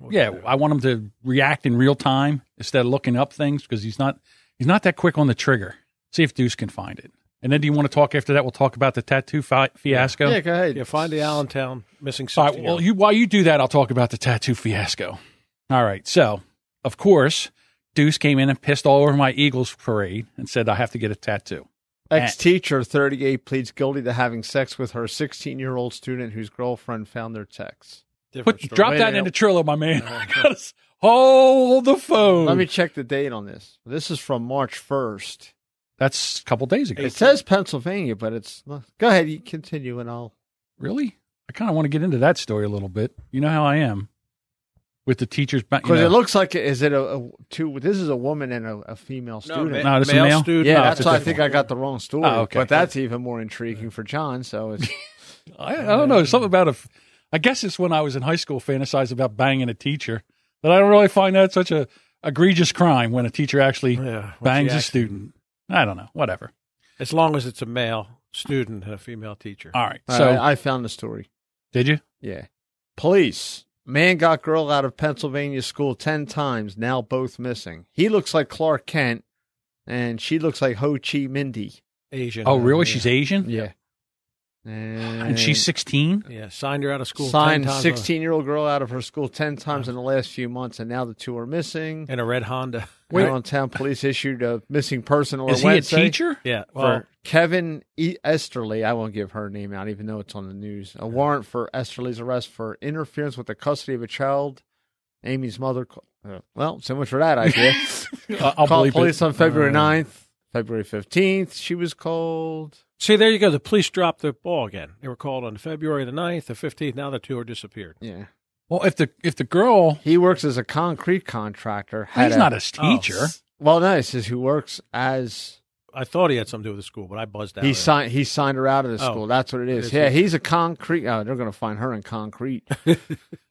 I want him to react in real time instead of looking up things because he's not that quick on the trigger. See if Deuce can find it. And then do you want to talk after that? We'll talk about the tattoo fiasco. Yeah, go ahead. Yeah, find the Allentown missing 16. All right, well, while you do that, I'll talk about the tattoo fiasco. All right. So, of course, Deuce came in and pissed all over my Eagles parade and said I have to get a tattoo. Ex-teacher, 38, pleads guilty to having sex with her 16-year-old student whose girlfriend found their texts. Drop that into Trillo, my man. Hold the phone. Let me check the date on this. This is from March 1st. That's a couple days ago. It says Pennsylvania, but it's... Go ahead, you continue, and I'll... Really? I kind of want to get into that story a little bit. You know how I am with the teachers. Because it looks like, is it two? This is a woman and a female student. No, this is a male student. Yeah, No, that's why I think I got the wrong story. Oh, okay. But that's even more intriguing for John. So it's... I don't know. Something about I guess it's when I was in high school fantasized about banging a teacher. But I don't really find that such a egregious crime when a teacher actually bangs a student. I don't know. Whatever. As long as it's a male student and a female teacher. All right. So I found the story. Did you? Yeah. Police. Man got girl out of Pennsylvania school 10 times, now both missing. He looks like Clark Kent, and she looks like Ho Chi Minh. Asian. Oh, really? She's Asian? Yeah. And she's 16? Yeah, signed her out of school 10 Signed times. 16-year-old girl out of her school 10 times in the last few months, and now the two are missing. In a red Honda. Allentown police issued a missing person alert Is he Wednesday. a teacher? Yeah. Well, For Kevin Esterly, I won't give her name out, even though it's on the news. A warrant for Esterly's arrest for interference with the custody of a child. Amy's mother. Well, so much for that idea. I'll Called believe police it. on February 9th. February 15th, she was called. see, there you go. The police dropped the ball again. They were called on February the 9th, the 15th. Now the two are disappeared. Yeah. Well, if the girl... He works as a concrete contractor. He's not a teacher. Well, no, it says who works as... I thought he had something to do with the school, but I buzzed out. He signed her out of the school. That's what it is. It is. He's a concrete... Oh, they're going to find her in concrete.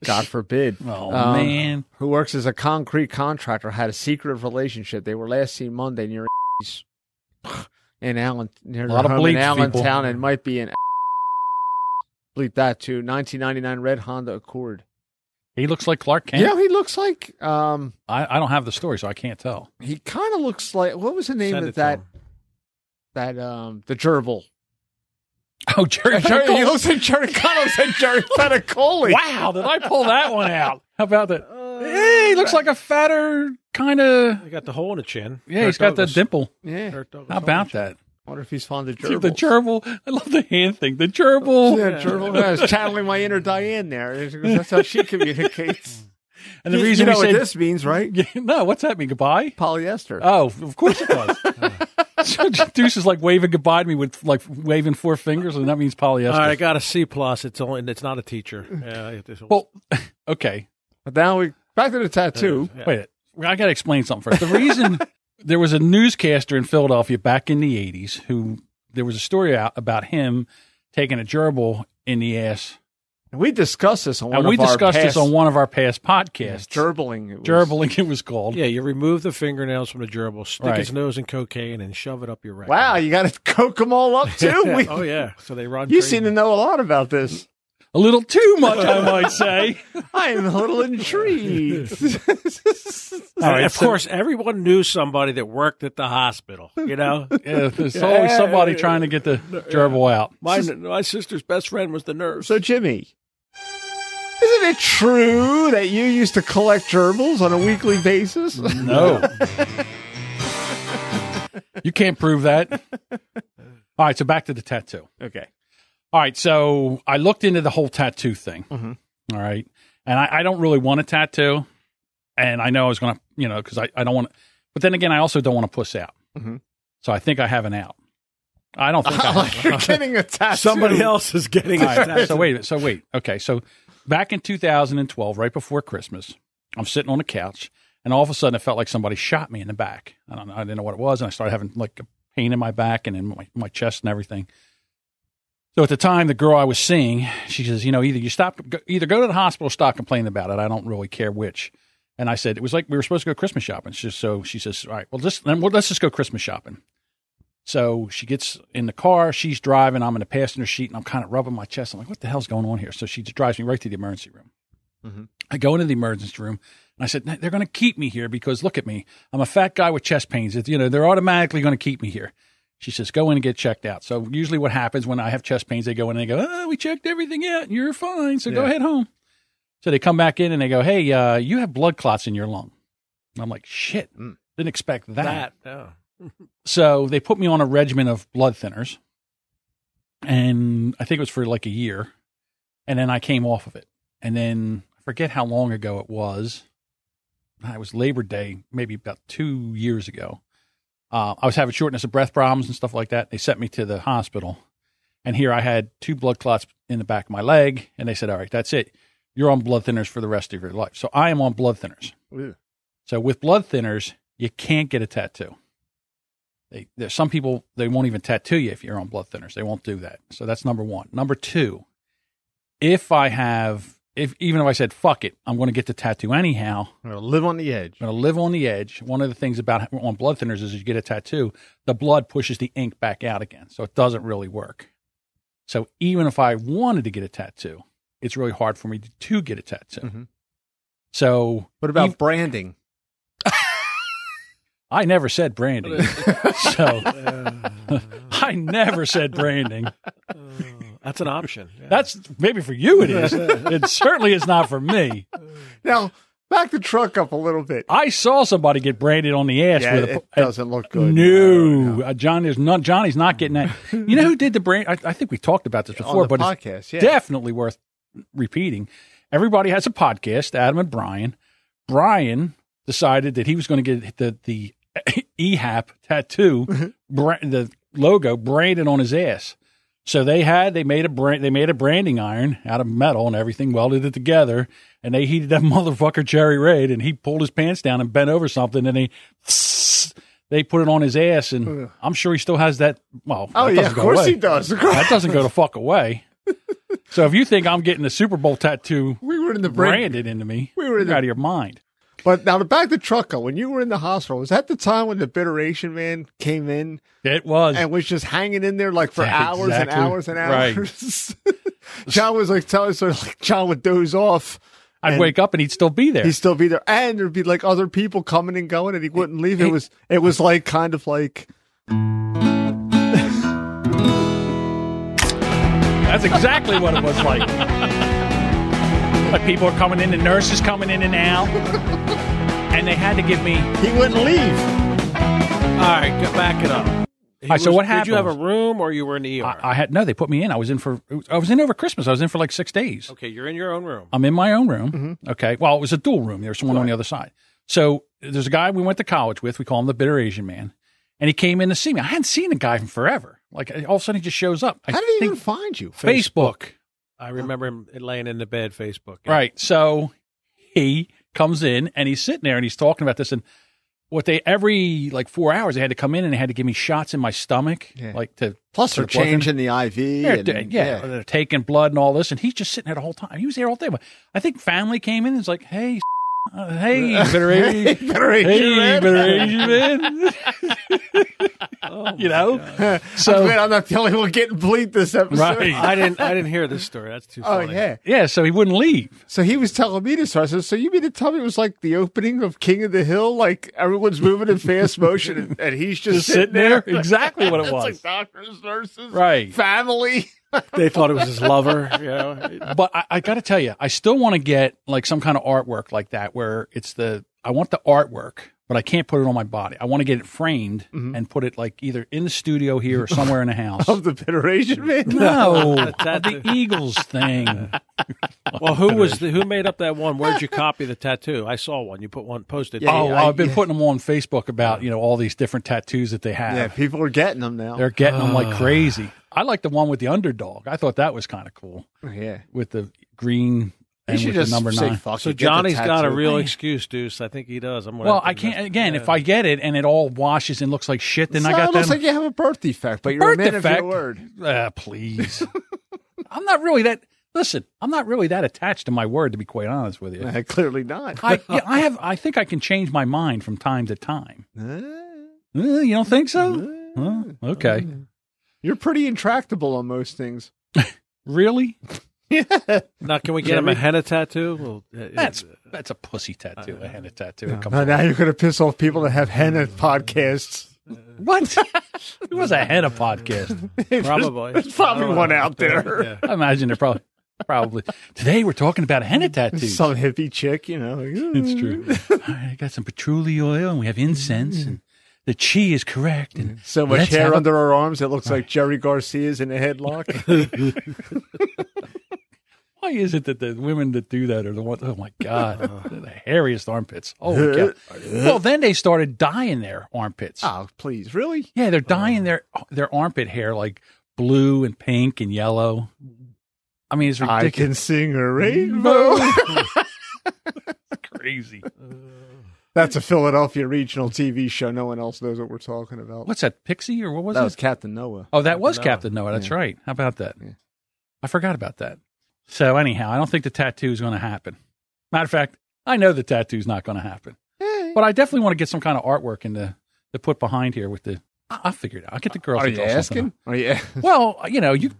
God forbid. Oh, man. Who works as a concrete contractor, had a secretive relationship. They were last seen Monday near in Allen, near A lot of their home in bleeps, Allentown, people. and might be in bleep that too. 1999 red Honda Accord. He looks like Clark Kent? Yeah, he looks like I don't have the story, so I can't tell. he kind of looks like, what was the name Send of it to that him. the gerbil? Oh, Jerry He Pickle? looks like Jerry Connell said Jerry Petticoli. Wow, did I pull that one out? How about that? Hey, he looks like a fatter kind of... He got the hole in the chin. Yeah, he's got the dimple. Yeah. Kirk Douglas How about that? I wonder if he's fond of See, gerbils. the gerbil. I love the hand thing. The gerbil. Yeah, gerbil. I was channeling my inner Diane there. That's how she communicates. And the reason you know we what said... this means, right? No, what's that mean? Goodbye? Polyester. Oh, of course it does. So Deuce is like waving goodbye to me with like waving four fingers, and that means polyester. All right, I got a C+. It's not a teacher. Yeah, Well, okay. But now we back to the tattoo. Yeah. Wait, I got to explain something first. The reason there was a newscaster in Philadelphia back in the 80s who there was a story out about him taking a gerbil in the ass. And we discussed this on one And of we our discussed past, this on one of our past podcasts. Gerbling. It was. Gerbling, it was called. Yeah, you remove the fingernails from the gerbil, stick Right. his nose in cocaine, and shove it up your rectum. Wow, you got to coke them all up too. Oh, yeah. So they run You crazy. seem to know a lot about this. A little too much, I might say. I'm a little intrigued. All right, of course, everyone knew somebody that worked at the hospital, you know? Yeah, there's always somebody trying to get the gerbil out. My sister's best friend was the nurse. So, Jimmy, isn't it true that you used to collect gerbils on a weekly basis? No. You can't prove that. All right, so back to the tattoo. Okay. All right, so I looked into the whole tattoo thing. Mhm. All right. And I don't really want a tattoo. And I know I was going to, because I don't want to. But then again, I also don't want to puss out. Mhm. So I think I have an out. I don't think I have. You're getting a tattoo. Somebody else is getting All a right, tattoo. so wait. Okay, so back in 2012, right before Christmas, I'm sitting on the couch, and all of a sudden, it felt like somebody shot me in the back. I don't know. I didn't know what it was, and I started having like a pain in my back and in my chest and everything. So at the time, the girl I was seeing, she says, either go to the hospital or stop complaining about it. I don't really care which. And I said, it was like we were supposed to go Christmas shopping. So she says, all right, let's just go Christmas shopping. So she gets in the car, she's driving, I'm in the passenger seat, and I'm kind of rubbing my chest. I'm like, what the hell's going on here? So she just drives me right to the emergency room. Mhm. I go into the emergency room, and I said, they're going to keep me here because look at me. I'm a fat guy with chest pains. They're automatically going to keep me here. She says, go in and get checked out. So usually what happens when I have chest pains, they go in and they go, we checked everything out. You're fine. So go ahead home. So they come back in and they go, hey, you have blood clots in your lung. And I'm like, shit, didn't expect that. Yeah. So they put me on a regimen of blood thinners, and I think it was for like a year, and then I came off of it. And then I forget how long ago it was. It was Labor Day, maybe about 2 years ago. I was having shortness of breath problems and stuff like that. They sent me to the hospital, and here I had 2 blood clots in the back of my leg, and they said, all right, that's it. You're on blood thinners for the rest of your life. So I am on blood thinners. Ew. So with blood thinners, you can't get a tattoo. There's some people, they won't even tattoo you if you're on blood thinners. They won't do that. So that's number one. Number two, even if I said, fuck it, I'm going to get the tattoo anyhow. I'm going to live on the edge. I'm going to live on the edge. One of the things about on blood thinners is you get a tattoo, the blood pushes the ink back out again. So it doesn't really work. So even if I wanted to get a tattoo, it's really hard for me to get a tattoo. Mm-hmm. So what about branding? I never said branding. So I never said branding. That's an option. Yeah. That's maybe for you it is. It certainly is not for me. Now, back the truck up a little bit. I saw somebody get branded on the ass. Yeah, with it doesn't look good. No. Johnny's not getting that. You know who did the brand? I think we talked about this before, on the but podcast, it's definitely worth repeating. Everybody has a podcast, Adam and Brian. Brian decided that he was going to get the EHAP tattoo, the logo branded on his ass. So they made a branding iron out of metal and everything, welded it together, and they heated that motherfucker cherry red, and he pulled his pants down and bent over something, and they put it on his ass, and I'm sure he still has that. Well, of course he does. That doesn't go the fuck away. So if you think I'm getting a Super Bowl tattoo branded into me, you're out of your mind. But now, to back the truck up, when you were in the hospital, was that the time when the Bitteration Man came in? It was. And was just hanging in there like for hours and hours and hours. Right. John was like telling us, like John would doze off. I'd wake up and he'd still be there. He'd still be there. And there'd be like other people coming and going and he wouldn't leave. It was like kind of like. That's exactly what it was like. Like people are coming in, the nurses coming in and out, and they had to give me. He wouldn't leave. All right, back it up. All right, so what happened? Did you have a room or you were in the ER? I had no. They put me in. I was in over Christmas. I was in for like 6 days. Okay, you're in your own room. I'm in my own room. Mm-hmm. Okay. Well, it was a dual room. There was someone on the other side. So there's a guy we went to college with. We call him the Bitter Asian Man, and he came in to see me. I hadn't seen the guy from forever. Like all of a sudden, he just shows up. How did he even find you? Facebook. I remember him laying in the bed, Facebook. Yeah. Right. So he comes in and he's sitting there and he's talking about this. And every like 4 hours, they had to come in and they had to give me shots in my stomach. Yeah. Plus they're changing the IV. They're taking blood and all this. And he's just sitting there the whole time. He was there all day. I think family came in and was like, hey, Bitter Asian Man. You know? So I'm not the only one getting bleeped this episode. Right. I didn't hear this story. That's too funny. Oh, yeah. Yeah, so he wouldn't leave. So he was telling me this. I said, so you mean to tell me it was like the opening of King of the Hill? Like everyone's moving in fast motion and he's just sitting there? Exactly what it was. It's like doctors, nurses, right. Family. They thought it was his lover. You know? But I got to tell you, I still want to get like some kind of artwork like that where I want the artwork, but I can't put it on my body. I want to get it framed and put it like either in the studio here or somewhere in the house. Of the Bitter Asian Man? No, the Eagles thing. Well, who made up that one? Where'd you copy the tattoo? I saw one. You put one posted. I've been putting them on Facebook about all these different tattoos that they have. Yeah, people are getting them now. They're getting them like crazy. I like the one with the underdog. I thought that was kind of cool. Yeah, with the green and with the number 9. So Johnny's got a real excuse, Deuce. I think he does. I can't. Again, if I get it and it all washes and looks like shit, then I got that. It looks like you have a birth defect, but you're a man of your word. Please. I'm not really that. Listen, I'm not really that attached to my word, to be quite honest with you. Clearly not. I think I can change my mind from time to time. You don't think so? Okay. You're pretty intractable on most things. Really? Yeah. Now, can we get him a henna tattoo? Well, that's a pussy tattoo, a henna tattoo. Now you're going to piss off people that have henna podcasts. What? It was a henna podcast. Probably. There's probably one out there. Yeah. I imagine they're probably. Today we're talking about henna tattoos. Some hippie chick, It's true. I got some patchouli oil and we have incense and that she is correct. And So much let's have hair a- under her arms, it looks like Jerry Garcia's in a headlock. Why is it that the women that do that are the ones? Oh my God, they're the hairiest armpits. Oh God. Well, then they started dyeing their armpits. Oh, please, really? Yeah, they're dyeing their armpit hair like blue and pink and yellow. I mean, it's ridiculous. I can sing a rainbow. Crazy. That's a Philadelphia regional TV show. No one else knows what we're talking about. What's that, Pixie or what was That it? was Captain Noah. Oh, that was Noah. Captain Noah. That's Yeah. right. How about that? Yeah. I forgot about that. So anyhow, I don't think the tattoo is going to happen. Matter of fact, I know the tattoo's not going to happen. But I definitely want to get some kind of artwork in to put behind here with the. I'll figure it out. I'll get the girls. Are to you draw something asking? up. Are you? Well,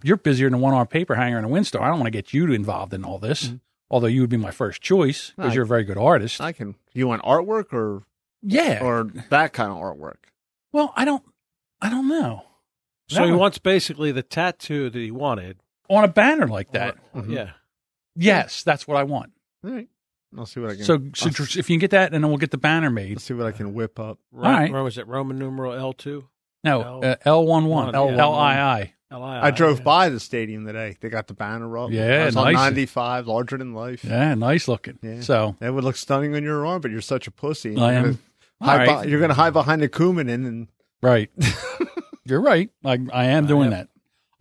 you're busier than a one-arm paper hanger in a windstorm. I don't want to get you involved in all this. Although you would be my first choice because I- you're a very good artist. I can. You want artwork or Yeah. that kind of artwork? Well, I don't know. So That he one- wants basically the tattoo that he wanted. on a banner like that. Yeah. Yes, that's what I want. All right. I'll see what I can. So if you can get that, and then we'll get the banner made. Let's see what I can whip up. right. Or was it Roman numeral L2? No, L11, L11. LII. L-I-I. I drove by the stadium today. They got the banner up. Yeah, I was on nice. 95, larger than life. Yeah, nice looking. Yeah. So That would look stunning on your arm, but you're such a pussy. I am. All right. You're going to hide behind the Kuminen and Right. You're right. I am doing that.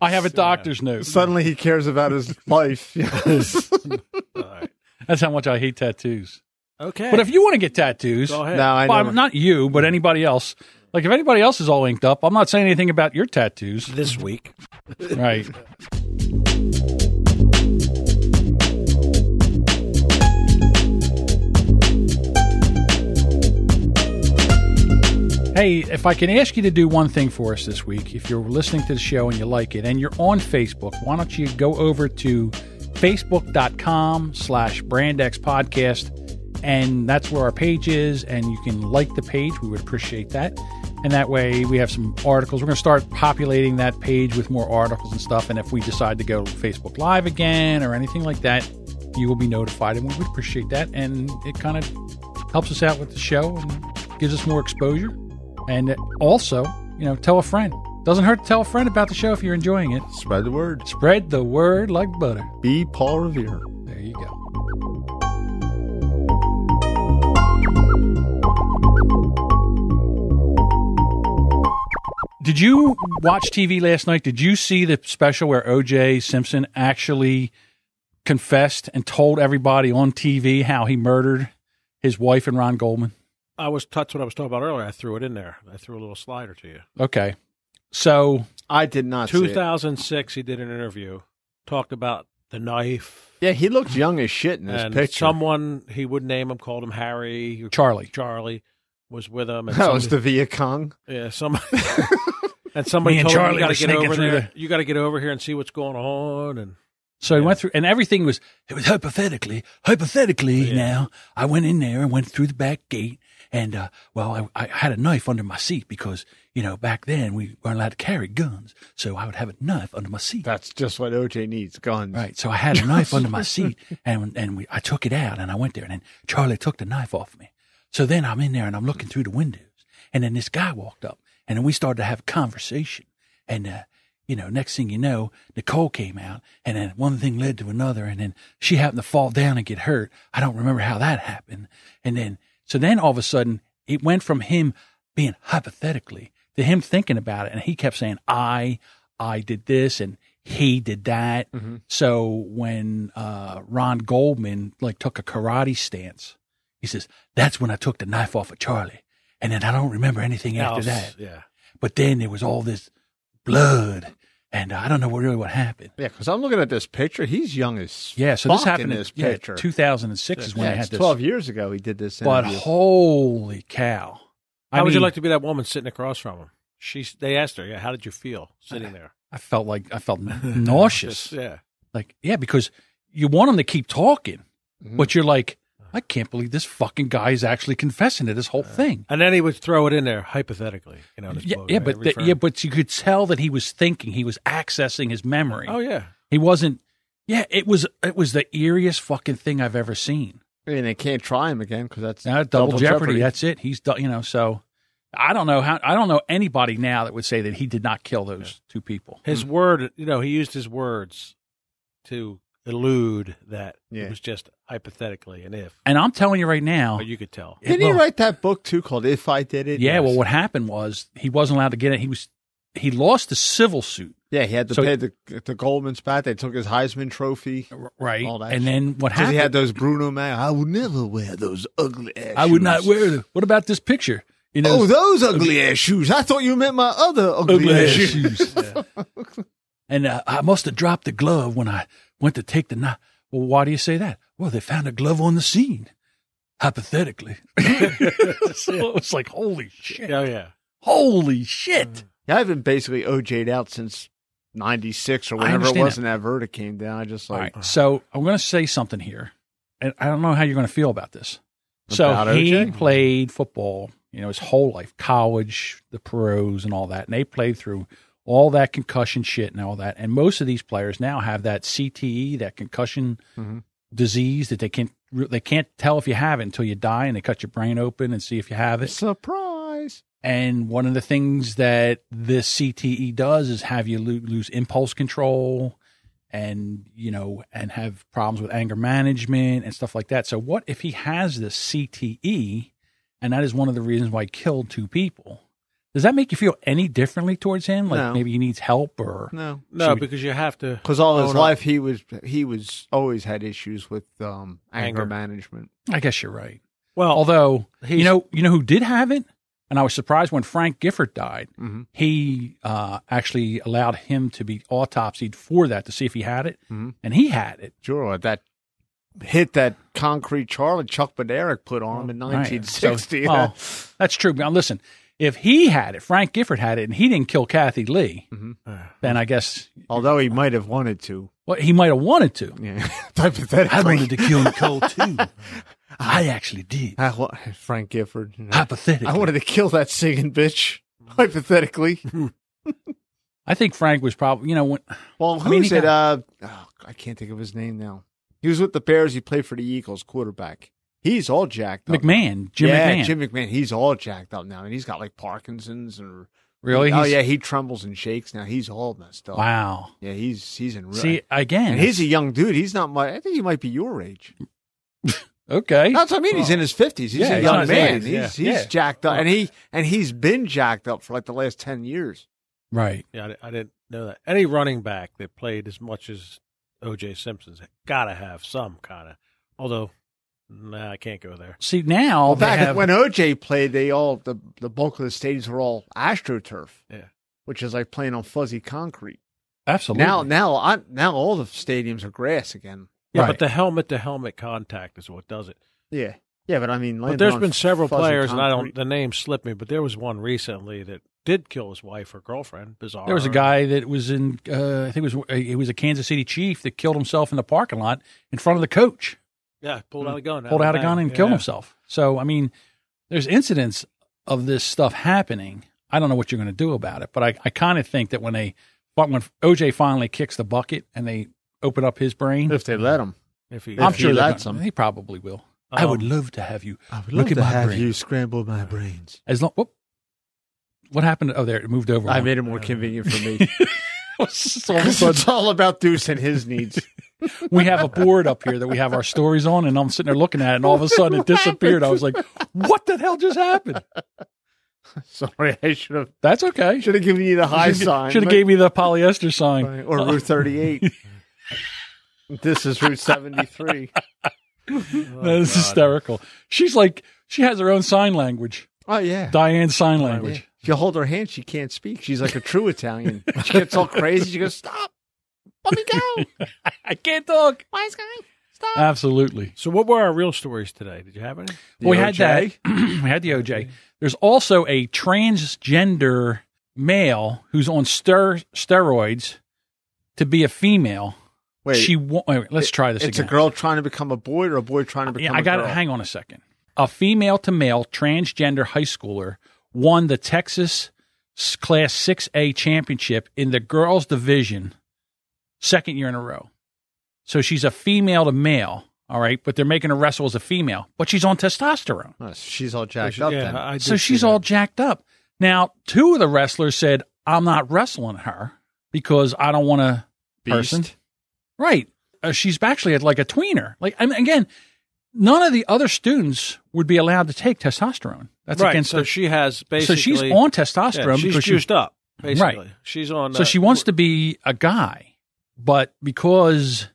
I have a doctor's note. suddenly he cares about his life. Yes. All right. That's how much I hate tattoos. Okay. But if you want to get tattoos, Go ahead. No, I well, never. not you, but anybody else. Like if anybody else is all inked up, I'm not saying anything about your tattoos. This week. Right. Hey, if I can ask you to do one thing for us this week, if you're listening to the show and you like it and you're on Facebook, why don't you go over to facebook.com/brandxpodcast, and that's where our page is, and you can like the page. We would appreciate that. And that way we have some articles. We're going to start populating that page with more articles and stuff. And if we decide to go Facebook Live again or anything like that, you will be notified, and we would appreciate that. And it kind of helps us out with the show and gives us more exposure. And also, tell a friend. Doesn't hurt to tell a friend about the show if you're enjoying it. Spread the word. Spread the word like butter. Be Paul Revere. There you go. Did you watch TV last night? Did you see the special where O.J. Simpson actually confessed and told everybody on TV how he murdered his wife and Ron Goldman? That's what I was talking about earlier. I threw it in there. I threw a little slider to you. Okay. So, I did not see it. 2006, he did an interview, talked about the knife. Yeah, he looked young as shit in this And picture. someone, he wouldn't name him, called him Harry. Charlie Was with him. And that was the Viet Cong. Yeah, somebody. And somebody Me and told him, Charlie you got were to get sneaking over through there. You got to get over here and see what's going on. And he went through, and everything was, it was hypothetically now. I went in there and went through the back gate. And, I had a knife under my seat because, back then we weren't allowed to carry guns. So I would have a knife under my seat. That's just what OJ needs, guns. Right. So I had a knife under my seat and I took it out and I went there and then Charlie took the knife off me. So then I'm in there and I'm looking through the windows and then this guy walked up and then we started to have a conversation and, next thing you know, Nicole came out and then one thing led to another and then she happened to fall down and get hurt. I don't remember how that happened. And then, so then all of a sudden it went from him being hypothetically to him thinking about it. And he kept saying, I did this and he did that. Mm-hmm. So when Ron Goldman took a karate stance, he says, that's when I took the knife off of Charlie. And then I don't remember anything after that. Yeah. But then there was all this blood and I don't know what happened. Yeah, because I'm looking at this picture. He's young as Yeah, so this fuck happened in this picture. 2006 is when Yeah, they had it's this. 12 years ago he did this But interview. holy cow. How would you like to be that woman sitting across from him? They asked her, how did you feel sitting there? I felt nauseous. Because you want him to keep talking, but you're like, I can't believe this fucking guy is actually confessing to this whole thing. And then he would throw it in there, hypothetically. But you could tell that he was thinking, he was accessing his memory. Oh, yeah. He wasn't. Yeah, it was the eeriest fucking thing I've ever seen. I mean, they can't try him again because that's Double Jeopardy. That's it. He's done. So I don't know anybody now that would say that he did not kill those two people. His word, he used his words to elude that it was just hypothetically an if. And I'm telling you right now. But you could tell. Didn't he write that book too called If I Did It? Yeah, well, what happened was he wasn't allowed to get it. He lost the civil suit. Yeah, he had to pay the Goldman's back. They took his Heisman Trophy. Right. All that and shit. then what happened? He had those Bruno Mars. I would never wear those ugly ass shoes. I would not wear them. What about this picture? Those ugly ass shoes. I thought you meant my other ugly ass shoes. And I must have dropped the glove when I went to take the knife. Well, why do you say that? Well, they found a glove on the scene. Hypothetically. So it was like, holy shit. Oh, yeah. Holy shit. Yeah, I've been basically OJ'd out since 96 or whenever it was, and that verdict came down. I just all right, so I'm going to say something here, and I don't know how you're going to feel about this. So he OJ? played football, his whole life, college, the pros, and all that, and they played through all that concussion shit and all that. And most of these players now have that CTE, that concussion disease that they can't tell if you have it until you die, and they cut your brain open and see if you have it. Surprise. And one of the things that this CTE does is have you lose impulse control and, and have problems with anger management and stuff like that. So what if he has this CTE, and that is one of the reasons why he killed two people? Does that make you feel any differently towards him? Like maybe he needs help or no, because you have to. Because all his life he was always had issues with anger management. I guess you're right. Well, although you know who did have it, and I was surprised when Frank Gifford died. He actually allowed him to be autopsied for that to see if he had it, and he had it. Sure, that hit that concrete Charlie Chuck Bednarik put on him in 1960. Right. So, that's true. Now listen. If he had it, Frank Gifford had it, and he didn't kill Kathy Lee, then I guess... Although he might have wanted to. Well, he might have wanted to. Yeah. Hypothetically. I wanted to kill Nicole, too. I actually did. Frank Gifford. Hypothetically. I wanted to kill that singing bitch. Hypothetically. I think Frank was probably, who's it? I can't think of his name now. He was with the Bears. He played for the Eagles, quarterback. He's all jacked up. Jim McMahon. Jim McMahon. He's all jacked up now, and he's got like Parkinson's or really. He trembles and shakes now. He's all messed up. Wow. Yeah, he's in. See again, and he's a young dude. He's not much. I think he might be your age. Okay, that's what I mean. He's in his 50s. He's a young man. He's jacked up, and he's been jacked up for like the last 10 years. Right. Yeah, I didn't know that. Any running back that played as much as O.J. Simpson's got to have some kind of, although. Nah, I can't go there. See, now when OJ played, the bulk of the stadiums were all AstroTurf. Yeah, which is like playing on fuzzy concrete. Absolutely. Now all the stadiums are grass again. Yeah, right. But the helmet-to-helmet contact is what does it. Yeah, but I mean, but there's been several players, concrete. and the name slipped me, but there was one recently that did kill his wife or girlfriend. Bizarre. There was a guy that was in, I think it was a Kansas City Chief that killed himself in the parking lot in front of the coach. Yeah, pulled out a gun. Pulled out a gun and killed himself. So, I mean, there's incidents of this stuff happening. I don't know what you're going to do about it, but I kind of think that when OJ finally kicks the bucket and they open up his brain. If they let him. I'm sure he probably will. I would love to have you look at my brain. You scramble my brains. What happened? Oh, there, it moved over. I made it more convenient for me. It's all about Deuce and his needs. We have a board up here that we have our stories on, and I'm sitting there looking at it, and all of a sudden it disappeared. I was like, what the hell just happened? Sorry, I should have. That's okay. Should have given you the high sign. Should have gave me the polyester sign. Right. Or Route 38. This is Route 73. That is hysterical. She's like, she has her own sign language. Oh, yeah. Diane's sign language. Yeah. If you hold her hand, she can't speak. She's like a true Italian. She gets all crazy. She goes, stop. Let me go. I can't talk. Wise guy. Stop. Absolutely. So what were our real stories today? Did you have any? We had that. We had the OJ. There's also a transgender male who's on steroids to be a female. Wait, let's try this again. It's a girl trying to become a boy or a boy trying to become a girl? Hang on a second. A female to male transgender high schooler won the Texas Class 6A championship in the girls division second year in a row. So she's a female to male. all right, but they're making her wrestle as a female, but she's on testosterone. Oh, she's all jacked up then. So she's all jacked up. Now, 2 of the wrestlers said, I'm not wrestling her because I don't want a person. Right. She's actually like a tweener. Like, I mean, again, none of the other students would be allowed to take testosterone. That's right. against So she has basically. So she's on testosterone. She's because juiced up, basically. Right. She's on. So she wants to be a guy, but because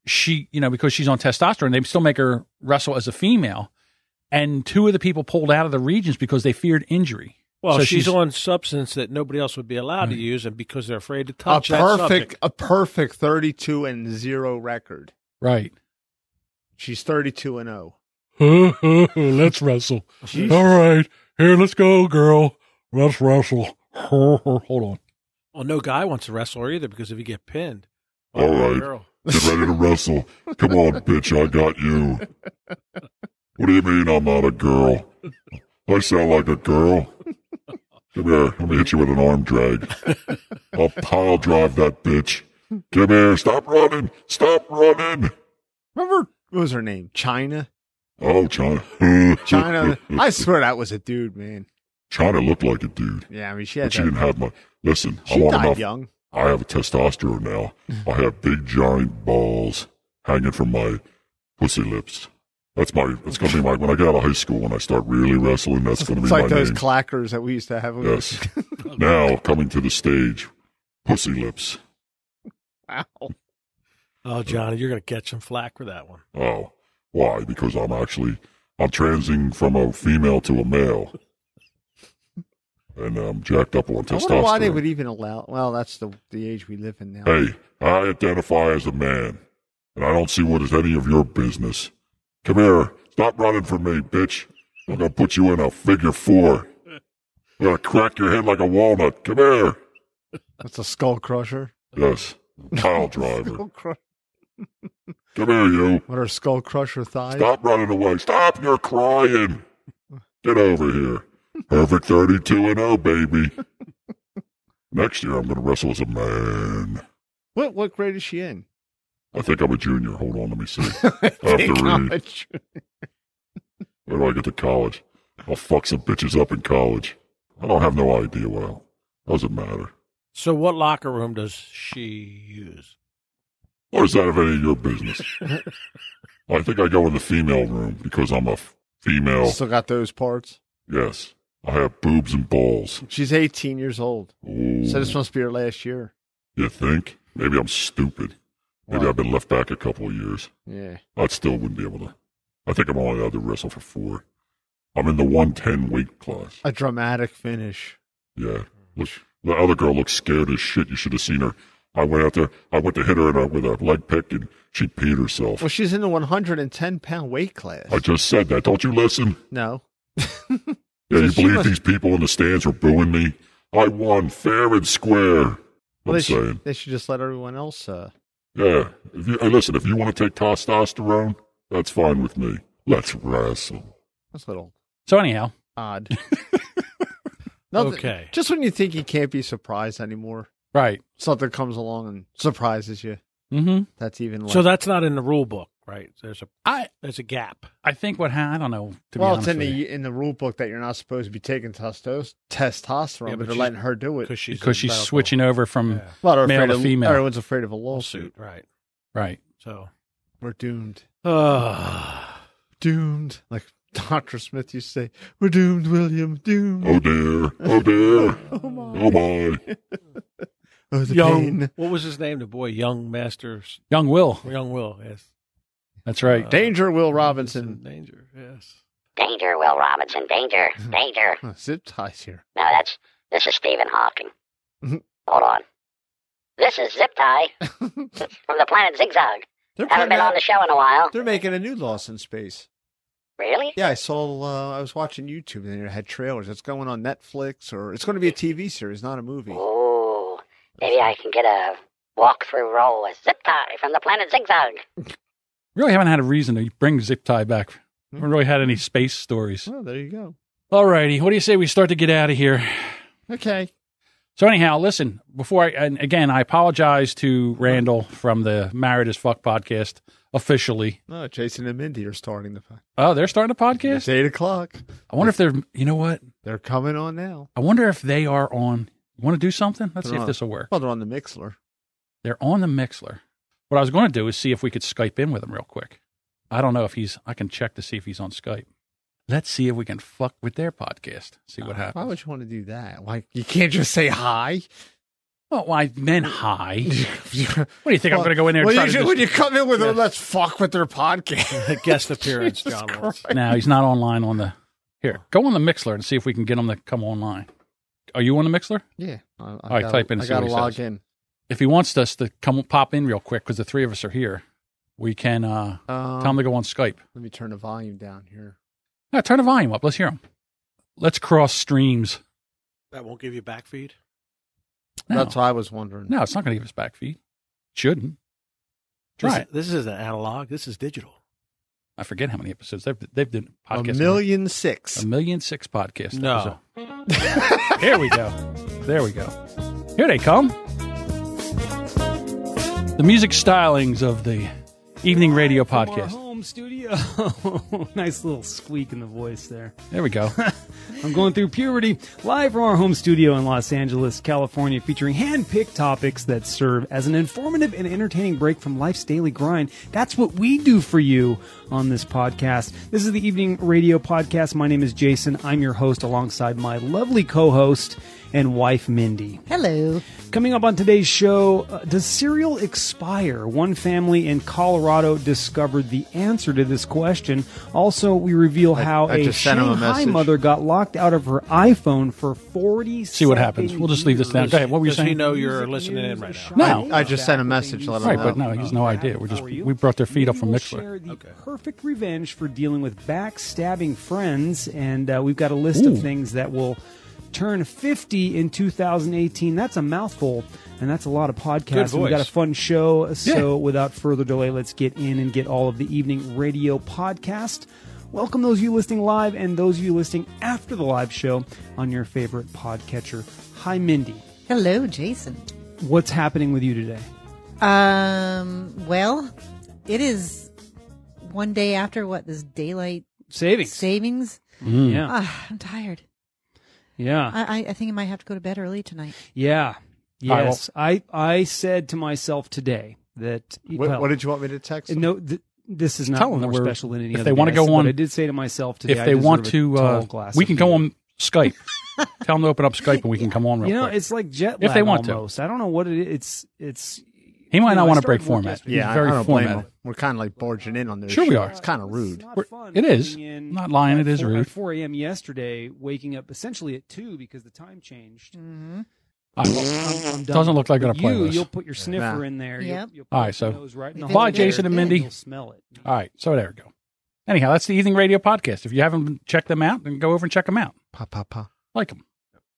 she's on testosterone, they still make her wrestle as a female. And 2 of the people pulled out of the regions because they feared injury. Well, so she's on substance that nobody else would be allowed to use, and because they're afraid to touch a perfect 32-0 record. Right. She's 32-0. Let's wrestle. All right, here, let's go, girl. Let's wrestle. Hold on. Well, no guy wants to wrestle her either because if you get pinned. All right, get ready to wrestle. Come on, bitch, I got you. What do you mean I'm not a girl? I sound like a girl. Come here, let me hit you with an arm drag. I'll pile drive that bitch. Come here, stop running. Stop running. Remember, what was her name? China? Oh, China. China. I swear that was a dude, man. China looked like a dude. Yeah, I mean, she didn't have my... Listen, she I want died enough. young. I have a testosterone now. I have big, giant balls hanging from my pussy lips. It's going to be my, when I get out of high school, when I start really wrestling, that's going to be my name. It's like those clackers that we used to have. Yes. Now, coming to the stage, pussy lips. Wow. Oh, Johnny, you're going to catch some flack for that one. Oh, why? Because I'm transing from a female to a male. And I'm jacked up on testosterone. I wonder why they would even allow, well, that's the age we live in now. Hey, I identify as a man, and I don't see what is any of your business. Come here. Stop running from me, bitch. I'm going to put you in a figure 4. I'm going to crack your head like a walnut. Come here. That's a skull crusher. Yes. Pile driver. Come here, you. What are skull crusher thighs? Stop running away. Stop. You're crying. Get over here. Perfect 32-0, baby. Next year, I'm going to wrestle as a man. What grade is she in? I think I'm a junior. Hold on, let me see. I have to read. Where do I get to college? I'll fuck some bitches up in college. I don't have no idea. Well, doesn't matter. So what locker room does she use? Or is that of any of your business? I think I go in the female room because I'm a female. Still got those parts? Yes. I have boobs and balls. She's 18 years old. Ooh. So this must be her last year. You think? Maybe I'm stupid. Maybe I've been left back a couple of years. Yeah. I still wouldn't be able to. I think I'm only allowed to wrestle for 4. I'm in the 110 weight class. A dramatic finish. Yeah. Look, the other girl looks scared as shit. You should have seen her. I went out there. I went to hit her with a leg pick, and she peed herself. Well, she's in the 110-pound weight class. I just said that. Don't you listen? No. Yeah, you believe these people in the stands were booing me? I won fair and square. Well, I'm saying. They should just let everyone else. Yeah. Listen, if you want to take testosterone, that's fine with me. Let's wrestle. That's a little So anyhow. odd. Okay. Just when you think you can't be surprised anymore. Right. Something comes along and surprises you. Mm-hmm. That's even like... So that's not in the rule book, right? There's a gap. I think I don't know. Well, it's in the rule book that you're not supposed to be taking testosterone, but they're letting her do it. Because she's switching over from male to female. Everyone's afraid of a lawsuit. Right. Right. So we're doomed. Doomed. Like Dr. Smith used to say, we're doomed, William. Doomed. Oh, dear. Oh, dear. Oh, my. Oh, my. Oh, the pain. What was his name? The boy, Young Masters. Young Will. Young Will, yes. That's right. Danger, Will Robinson. Danger, yes. Danger, Will Robinson. Danger. Danger. Zip ties here. No, this is Stephen Hawking. Hold on. This is Zip Tie from the planet Zigzag. Haven't been on the show in a while. They're making a new Lost in Space. Really? Yeah, I saw. I was watching YouTube and it had trailers. It's going on Netflix, or it's going to be a TV series, not a movie. Ooh, maybe I can get a walkthrough role with Zip Tie from the planet Zigzag. Really haven't had a reason to bring Zip Tie back. Haven't really had any space stories. Oh, there you go. All righty. What do you say we start to get out of here? Okay. So anyhow, listen, and again, I apologize to Randall from the Married as Fuck podcast officially. Oh, Jason and Mindy are starting the podcast. Oh, they're starting a podcast? It's 8 o'clock. I wonder if they're, you know what? They're coming on now. I wonder if they are on, you want to do something? Let's see if this will work. Well, they're on the Mixler. They're on the Mixler. What I was going to do is see if we could Skype in with him real quick. I don't know if I can check to see if he's on Skype. Let's see if we can fuck with their podcast. See what happens. Why would you want to do that? Like, you can't just say hi. Well, I meant hi. What do you think? I'm going to go in there and try to when you come in with them, let's fuck with their podcast. Guest appearance, John wants. No, he's not online on the... Here, go on the Mixler and see if we can get him to come online. Are you on the Mixler? Yeah. All right, type in and I see what got he to log says. in. If he wants us to pop in real quick, because the three of us are here, we can tell him to go on Skype. Let me turn the volume down here. No, turn the volume up. Let's hear him. Let's cross streams. That won't give you back feed? No. That's what I was wondering. No, it's not going to give us back feed. Shouldn't. Try it. This is an analog. This is digital. I forget how many episodes they've done. Podcast 1,000,006. 1,000,006 podcast. No. Here we go. There we go. Here they come. The music stylings of the Evening Radio From our podcast. home studio. Nice little squeak in the voice there. There we go. I'm going through puberty, live from our home studio in Los Angeles, California, featuring hand-picked topics that serve as an informative and entertaining break from life's daily grind. That's what we do for you on this podcast. This is the Evening Radio Podcast. My name is Jason. I'm your host alongside my lovely co-host and wife, Mindy. Hello. Coming up on today's show, does cereal expire? One family in Colorado discovered the answer to this question. Also, we reveal how I a just sent him a Shanghai message. mother got locked out of her iPhone for 40 See what happens. We'll just leave this down. Go ahead. What were you Does he saying? know you're listening in right now? No. I just sent a message to let him Right, know. but no, he has no idea. We brought their feet up from We'll Mixler. share the perfect revenge for dealing with backstabbing friends, and we've got a list of things that will turn 50 in 2018. That's a mouthful, and that's a lot of podcasts. We've got a fun show, so without further delay, let's get in and get all of the Evening Radio podcast. Welcome those of you listening live and those of you listening after the live show on your favorite podcatcher. Hi, Mindy. Hello, Jason. What's happening with you today? Well, it is one day after this daylight savings. Yeah. I'm tired. Yeah. I think I might have to go to bed early tonight. Yeah. Yes. I said to myself today that... What did you want me to text? No, this is not Tell them more that special than any if other they want to guest, go on, but I did say to myself today, if they want to, we can go on Skype. Tell them to open up Skype and we can come on real quick. It's like jet lag If they want almost. I don't know what it is. It's He might not I want to started break work format. yesterday. He's Yeah, very I don't blame formatted. him. We're kind of like barging in on this. Sure we are. It's kind of rude. Not fun It is. coming in Not lying, at it is rude. At 4 a.m. yesterday, waking up essentially at 2 because the time changed. Mm-hmm. I'm done. Doesn't look like But a playlist. You'll put your sniffer Nah. in there. Yep. You'll All put right, so your nose right in the bye, hole there, Jason and Mindy. You'll smell it. All right, so there we go. Anyhow, that's the Evening Radio podcast. If you haven't checked them out, then go over and check them out. Pa. Like them.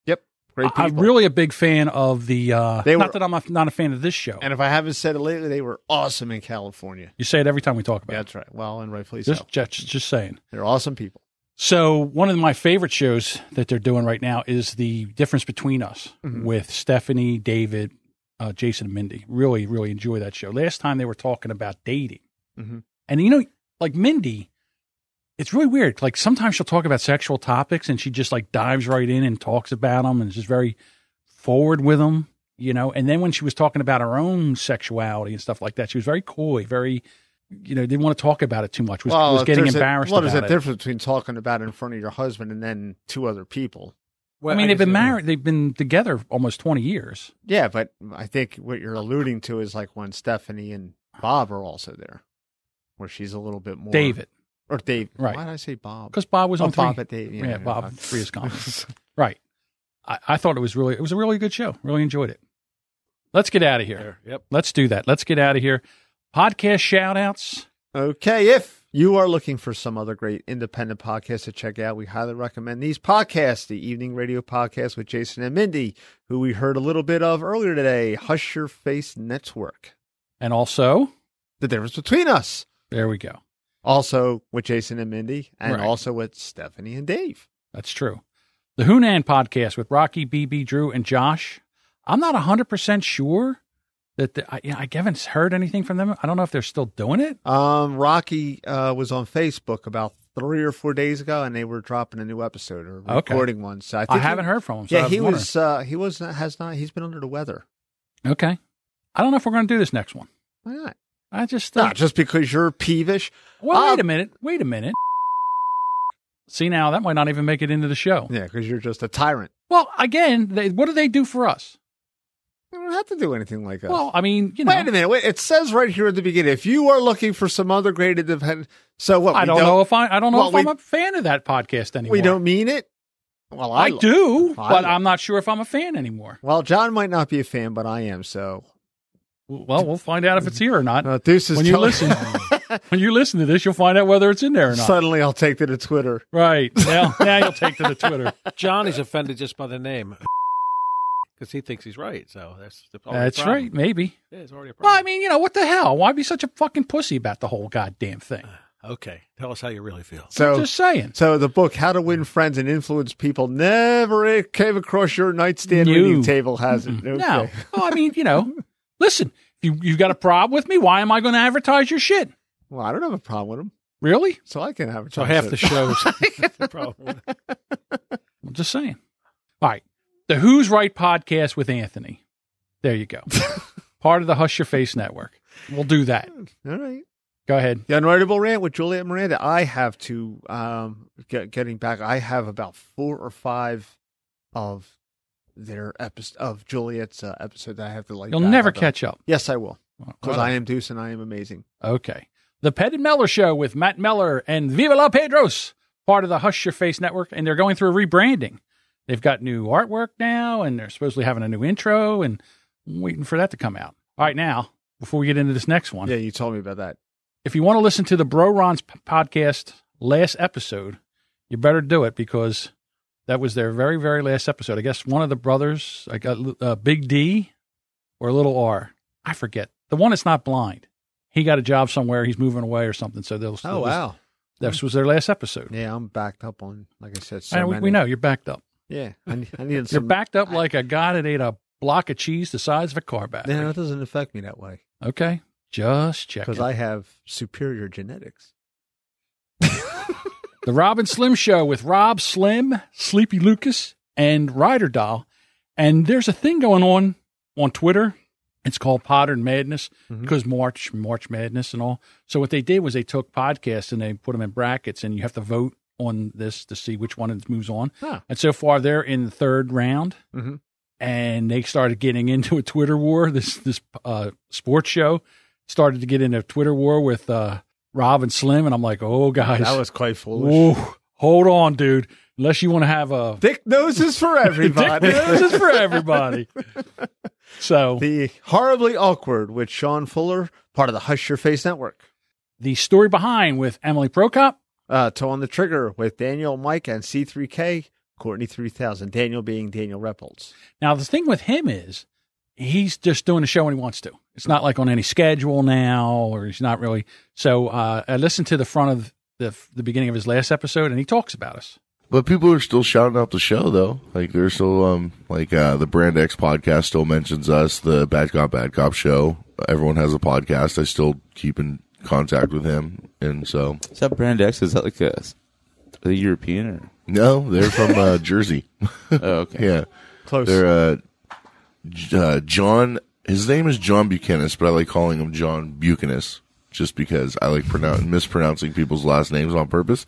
Yep. Great people. I'm really a big fan of the. They were- not that I'm not a fan of this show. And if I haven't said it lately, they were awesome in California. You say it every time we talk about Yeah, it. that's right. Well, and rightfully so. Just saying. They're awesome people. So one of my favorite shows that they're doing right now is The Difference Between Us with Stephanie, David, Jason, and Mindy. Really, really enjoy that show. Last time they were talking about dating. Mm-hmm. And, like Mindy, it's really weird. Like sometimes she'll talk about sexual topics and she just like dives right in and talks about them and is just very forward with them, And then when she was talking about her own sexuality and stuff like that, she was very coy, very... didn't want to talk about it too much. Was getting embarrassed What about is the it. difference between talking about it in front of your husband and then two other people? Well, I mean, they've guess been married. They've been together almost 20 years. Yeah, but I think what you're alluding to is like when Stephanie and Bob are also there, where she's a little bit more... David. Or Dave. Right. Why did I say Bob? Because Bob was on Bob three. at Dave. Yeah, Bob, three is common. Right. I thought it was a really good show. Really enjoyed it. Let's get out of here. Yep. Let's do that. Let's get out of here. Podcast shout-outs. Okay, if you are looking for some other great independent podcasts to check out, we highly recommend these podcasts. The Evening Radio Podcast with Jason and Mindy, who we heard a little bit of earlier today, Hush Your Face Network. And also, The Difference Between Us. there we go. Also with Jason and Mindy, and Right. also with Stephanie and Dave. That's true. The Hunan Podcast with Rocky, BB, Drew, and Josh. I'm not 100% sure that I haven't heard anything from them. I don't know if they're still doing it. Rocky was on Facebook about 3 or 4 days ago, and they were dropping a new episode or recording one. So I haven't heard from him. So he's been under the weather. Okay. I don't know if we're going to do this next one. Why not? I just not just because you're peevish. Well, wait a minute. See, now that might not even make it into the show. Yeah, because you're just a tyrant. Well, again, what do they do for us? You don't have to do anything like that. Well, I mean, you know. Wait a minute. It says right here at the beginning, if you are looking for some other great independent, so what? I don't know if I'm a fan of that podcast anymore. We don't mean it. Well, I do, but I'm not sure if I'm a fan anymore. Well, John might not be a fan, but I am. So, well, we'll find out if it's here or not. When you listen to this, you'll find out whether it's in there or not. Suddenly, I'll take to the Twitter. Right now you'll take to the Twitter. John is offended just by the name. Because he thinks he's right, so that's right. Maybe. Yeah, it's already a problem. Well, I mean, what the hell? Why be such a fucking pussy about the whole goddamn thing? Okay, tell us how you really feel. So, I'm just saying. So the book, How to Win Friends and Influence People, never came across your nightstand reading table, has it? Okay. No. Well, I mean, listen. If you've got a problem with me, why am I going to advertise your shit? Well, I don't have a problem with them. Really? So I can advertise. So half the shows. The problem. I'm just saying. All right. The Who's Right podcast with Anthony. There you go. Part of the Hush Your Face Network. We'll do that. All right. Go ahead. The Unwritable Rant with Juliet Miranda. I have to, getting back, I have about 4 or 5 of their episode of Juliet's episode that I have to like. You'll never catch up. Yes, I will. Because I am Deuce and I am amazing. Okay. The Ped and Meller Show with Matt Meller and Viva La Pedros. Part of the Hush Your Face Network. And they're going through a rebranding. They've got new artwork now, and they're supposedly having a new intro, and I'm waiting for that to come out. All right, now, before we get into this next one. Yeah, you told me about that. If you want to listen to the Bro Ron's podcast last episode, you better do it because that was their very, very last episode. I guess one of the brothers, I got Big D or Little R. I forget. The one that's not blind. He got a job somewhere. He's moving away or something. So wow. This was their last episode. Yeah, I'm backed up on, like I said, we know you're backed up. Yeah, I needed some. You're backed up like a guy that ate a block of cheese the size of a car battery. No, it doesn't affect me that way. Okay, just check. Because I have superior genetics. The Rob and Slim Show with Rob, Slim, Sleepy Lucas, and Ryder Doll. And there's a thing going on Twitter. It's called Modern Madness because March Madness and all. So what they did was they took podcasts and they put them in brackets, and you have to vote on this to see which one moves on. Huh. And so far, they're in the third round, and they started getting into a Twitter war. This sports show started to get into a Twitter war with Rob and Slim, and I'm like, oh, guys. That was quite foolish. Whoa, hold on, dude. Unless you want to have a... Dick noses for everybody. Dick noses for everybody. So the Horribly Awkward with Sean Fuller, part of the Hush Your Face Network. The Story Behind with Emily Prokop. Toe on the Trigger with Daniel, Mike, and C3K, Courtney 3000. Daniel being Daniel Repples. Now, the thing with him is he's just doing the show when he wants to. It's not like on any schedule now, or he's not really. So I listened to the front of the beginning of his last episode, and he talks about us. But people are still shouting out the show, though. Like, they're still, the Brand X podcast still mentions us, the Bad Cop show. Everyone has a podcast. I still keep in contact with him, and so. Is that Brand X? Is that like are they European or? No, they're from Jersey. Oh, okay. Yeah. Close. They're, John, his name is John Buchanan, but I like calling him John Buchanan just because I like mispronouncing people's last names on purpose.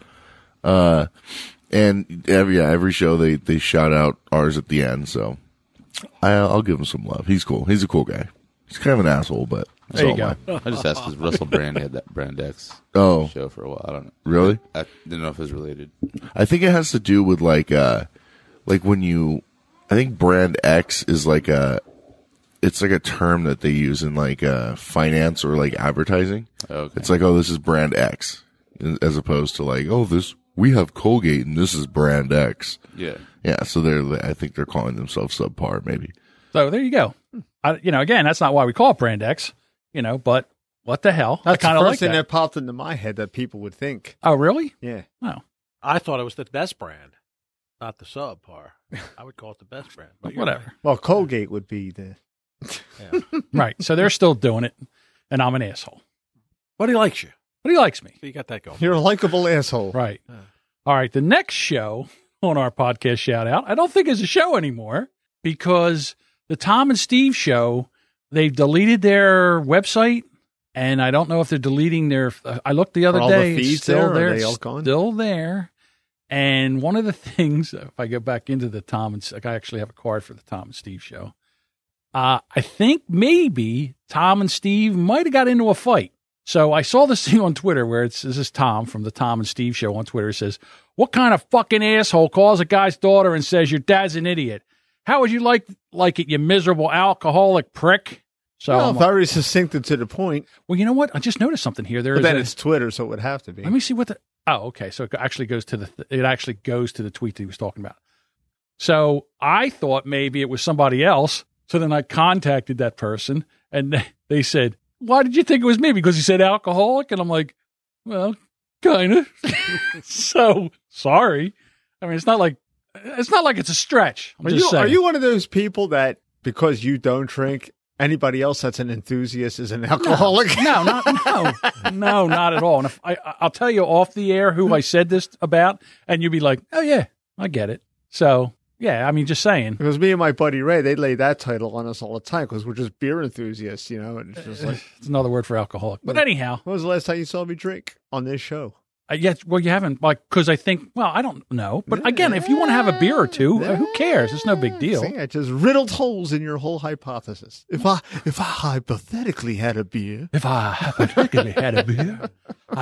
And every show they shout out ours at the end, so I'll give him some love. He's cool. He's a cool guy. He's kind of an asshole, but there you go. I just asked because Russell Brand had that Brand X show for a while. I don't know. Really? I didn't know if it was related. I think it has to do with like when you. I think Brand X is it's like a term that they use in like finance or like advertising. Okay. It's like, oh, this is Brand X, as opposed to like, oh, we have Colgate and this is Brand X. Yeah. Yeah. So I think they're calling themselves subpar, maybe. So there you go. Again, that's not why we call it Brand X, but what the hell? That's I the first like thing that popped into my head that people would think. Oh, really? Yeah. Oh. I thought it was the best brand. not the subpar. I would call it the best brand. But whatever. Right. Well, Colgate would be the... Yeah. Right. So they're still doing it, and I'm an asshole. But he likes you. But he likes me. So you got that going. You're a likable asshole. Right. All right. The next show on our podcast shout out, I don't think is a show anymore because the Tom and Steve show, they've deleted their website, and I don't know if they're deleting their. I looked the other day. The it's still there. Are they all gone? Still there. And one of the things, if I go back into the Tom and like I actually have a card for the Tom and Steve show. I think maybe Tom and Steve might have got into a fight. So I saw this thing on Twitter where this is Tom from the Tom and Steve show on Twitter. It says, "What kind of fucking asshole calls a guy's daughter and says your dad's an idiot? How would you like it, you miserable alcoholic prick?" So well, very succinct and to the point. Well, you know what? I just noticed something here. But then it's Twitter, so it would have to be. Let me see what the. Oh, okay. So it actually goes to the tweet that he was talking about. So I thought maybe it was somebody else. So then I contacted that person, and they said, "Why did you think it was me?" Because he said alcoholic, and I'm like, "Well, kind of." So sorry. I mean, it's not like it's a stretch. Are you one of those people that because you don't drink, anybody else that's an enthusiast is an alcoholic? No, not at all. And if I'll tell you off the air who I said this about, and you'd be like, "Oh yeah, I get it." So yeah, I mean, just saying. Because me and my buddy Ray, they lay that title on us all the time because we're just beer enthusiasts, you know. And it's just like it's another word for alcoholic. But anyhow, when was the last time you saw me drink on this show? Yes, well, you haven't, because I think, I don't know. But again, if you want to have a beer or two, who cares? It's no big deal. See, I just riddled holes in your whole hypothesis. If I hypothetically had a beer. I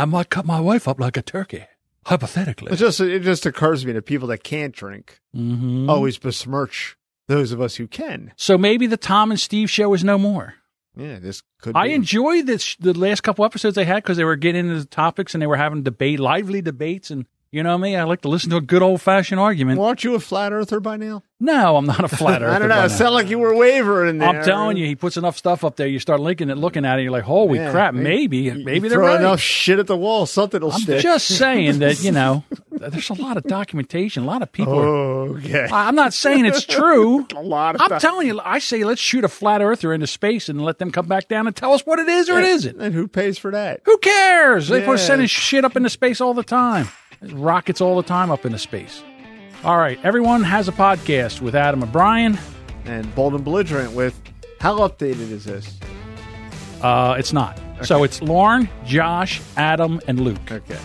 might cut my wife up like a turkey. Hypothetically. It just occurs to me that people that can't drink always besmirch those of us who can. So maybe the Tom and Steve show is no more. Yeah, this could I be. enjoyed the last couple episodes they had because they were getting into the topics and they were having lively debates. And you know me, I like to listen to a good old-fashioned argument. Well, aren't you a flat earther by now? No, I'm not a flat earther. I don't know. It sounded like you were wavering there. I'm telling you, he puts enough stuff up there. You start looking at it, and you're like, holy crap, maybe they're throw right. enough shit at the wall, something will stick. I'm just saying that, there's a lot of documentation. A lot of people okay. I'm not saying it's true. I'm telling you, I say let's shoot a flat earther into space and let them come back down and tell us what it is or it isn't. And who pays for that? Who cares? They're sending shit up into space all the time. Rockets all the time up into space. All right, everyone has a podcast with Adam and Brian. And Bold and Belligerent with, how updated is this? It's not. Okay. So it's Lauren, Josh, Adam, and Luke. Okay.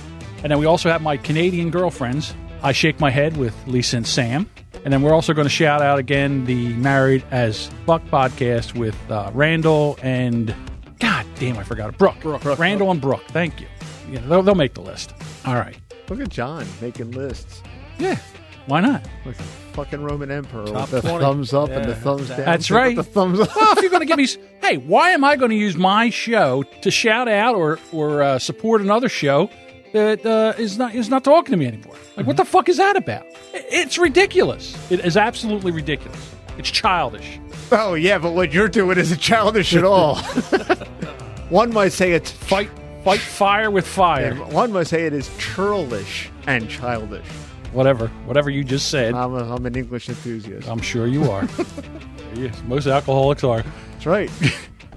And then we also have my Canadian girlfriends. I Shake My Head with Lisa and Sam. And then we're also going to shout out again the Married as Fuck podcast with Randall and, God damn, I forgot it. Brooke. Randall and Brooke. Thank you. Yeah, they'll make the list. All right. Look at John making lists. Yeah. Why not? Like a fucking Roman emperor Top with the 20. thumbs up and the thumbs down. That's right. The thumbs up. Well, if you're going to give me... Hey, why am I going to use my show to shout out or support another show that is not talking to me anymore? Like, what the fuck is that about? It's ridiculous. It is absolutely ridiculous. It's childish. Oh, yeah, but what you're doing isn't childish at all. One might say it's... Fight fire with fire. Yeah, one might say it is churlish and childish. Whatever you just said. I'm an English enthusiast. I'm sure you are. Yes, most alcoholics are. That's right.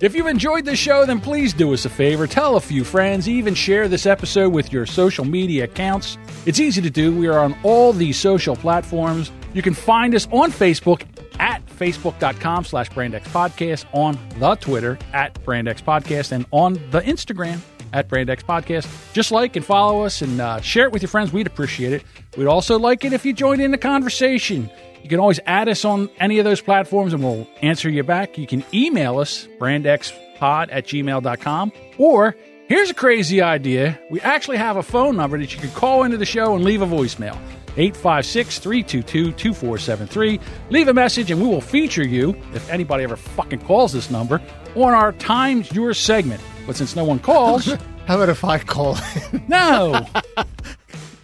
If you've enjoyed this show, then please do us a favor. Tell a few friends. Even share this episode with your social media accounts. It's easy to do. We are on all these social platforms. You can find us on Facebook at facebook.com/BrandXPodcast, on the Twitter at BrandXPodcast, and on the Instagram at BrandXPodcast. Just like and follow us and share it with your friends. We'd appreciate it. We'd also like it if you joined in the conversation. You can always add us on any of those platforms and we'll answer you back. You can email us, brandxpod@gmail.com. Or, here's a crazy idea. We actually have a phone number that you can call into the show and leave a voicemail. 856-322-2473. Leave a message and we will feature you, if anybody ever fucking calls this number, on our Times Your segment. But since no one calls... How about if I call in? No!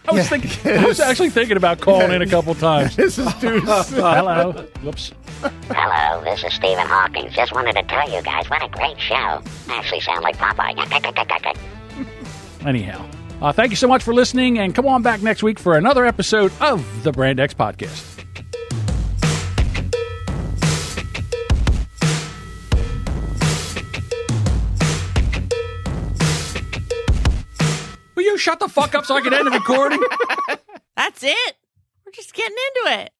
I was actually thinking about calling in a couple times. This is too soon. Hello. Whoops. Hello, this is Stephen Hawking. Just wanted to tell you guys what a great show. I actually sound like Popeye. Anyhow, Thank you so much for listening, and come on back next week for another episode of the Brand X Podcast. Will you shut the fuck up so I can end the recording? That's it. We're just getting into it.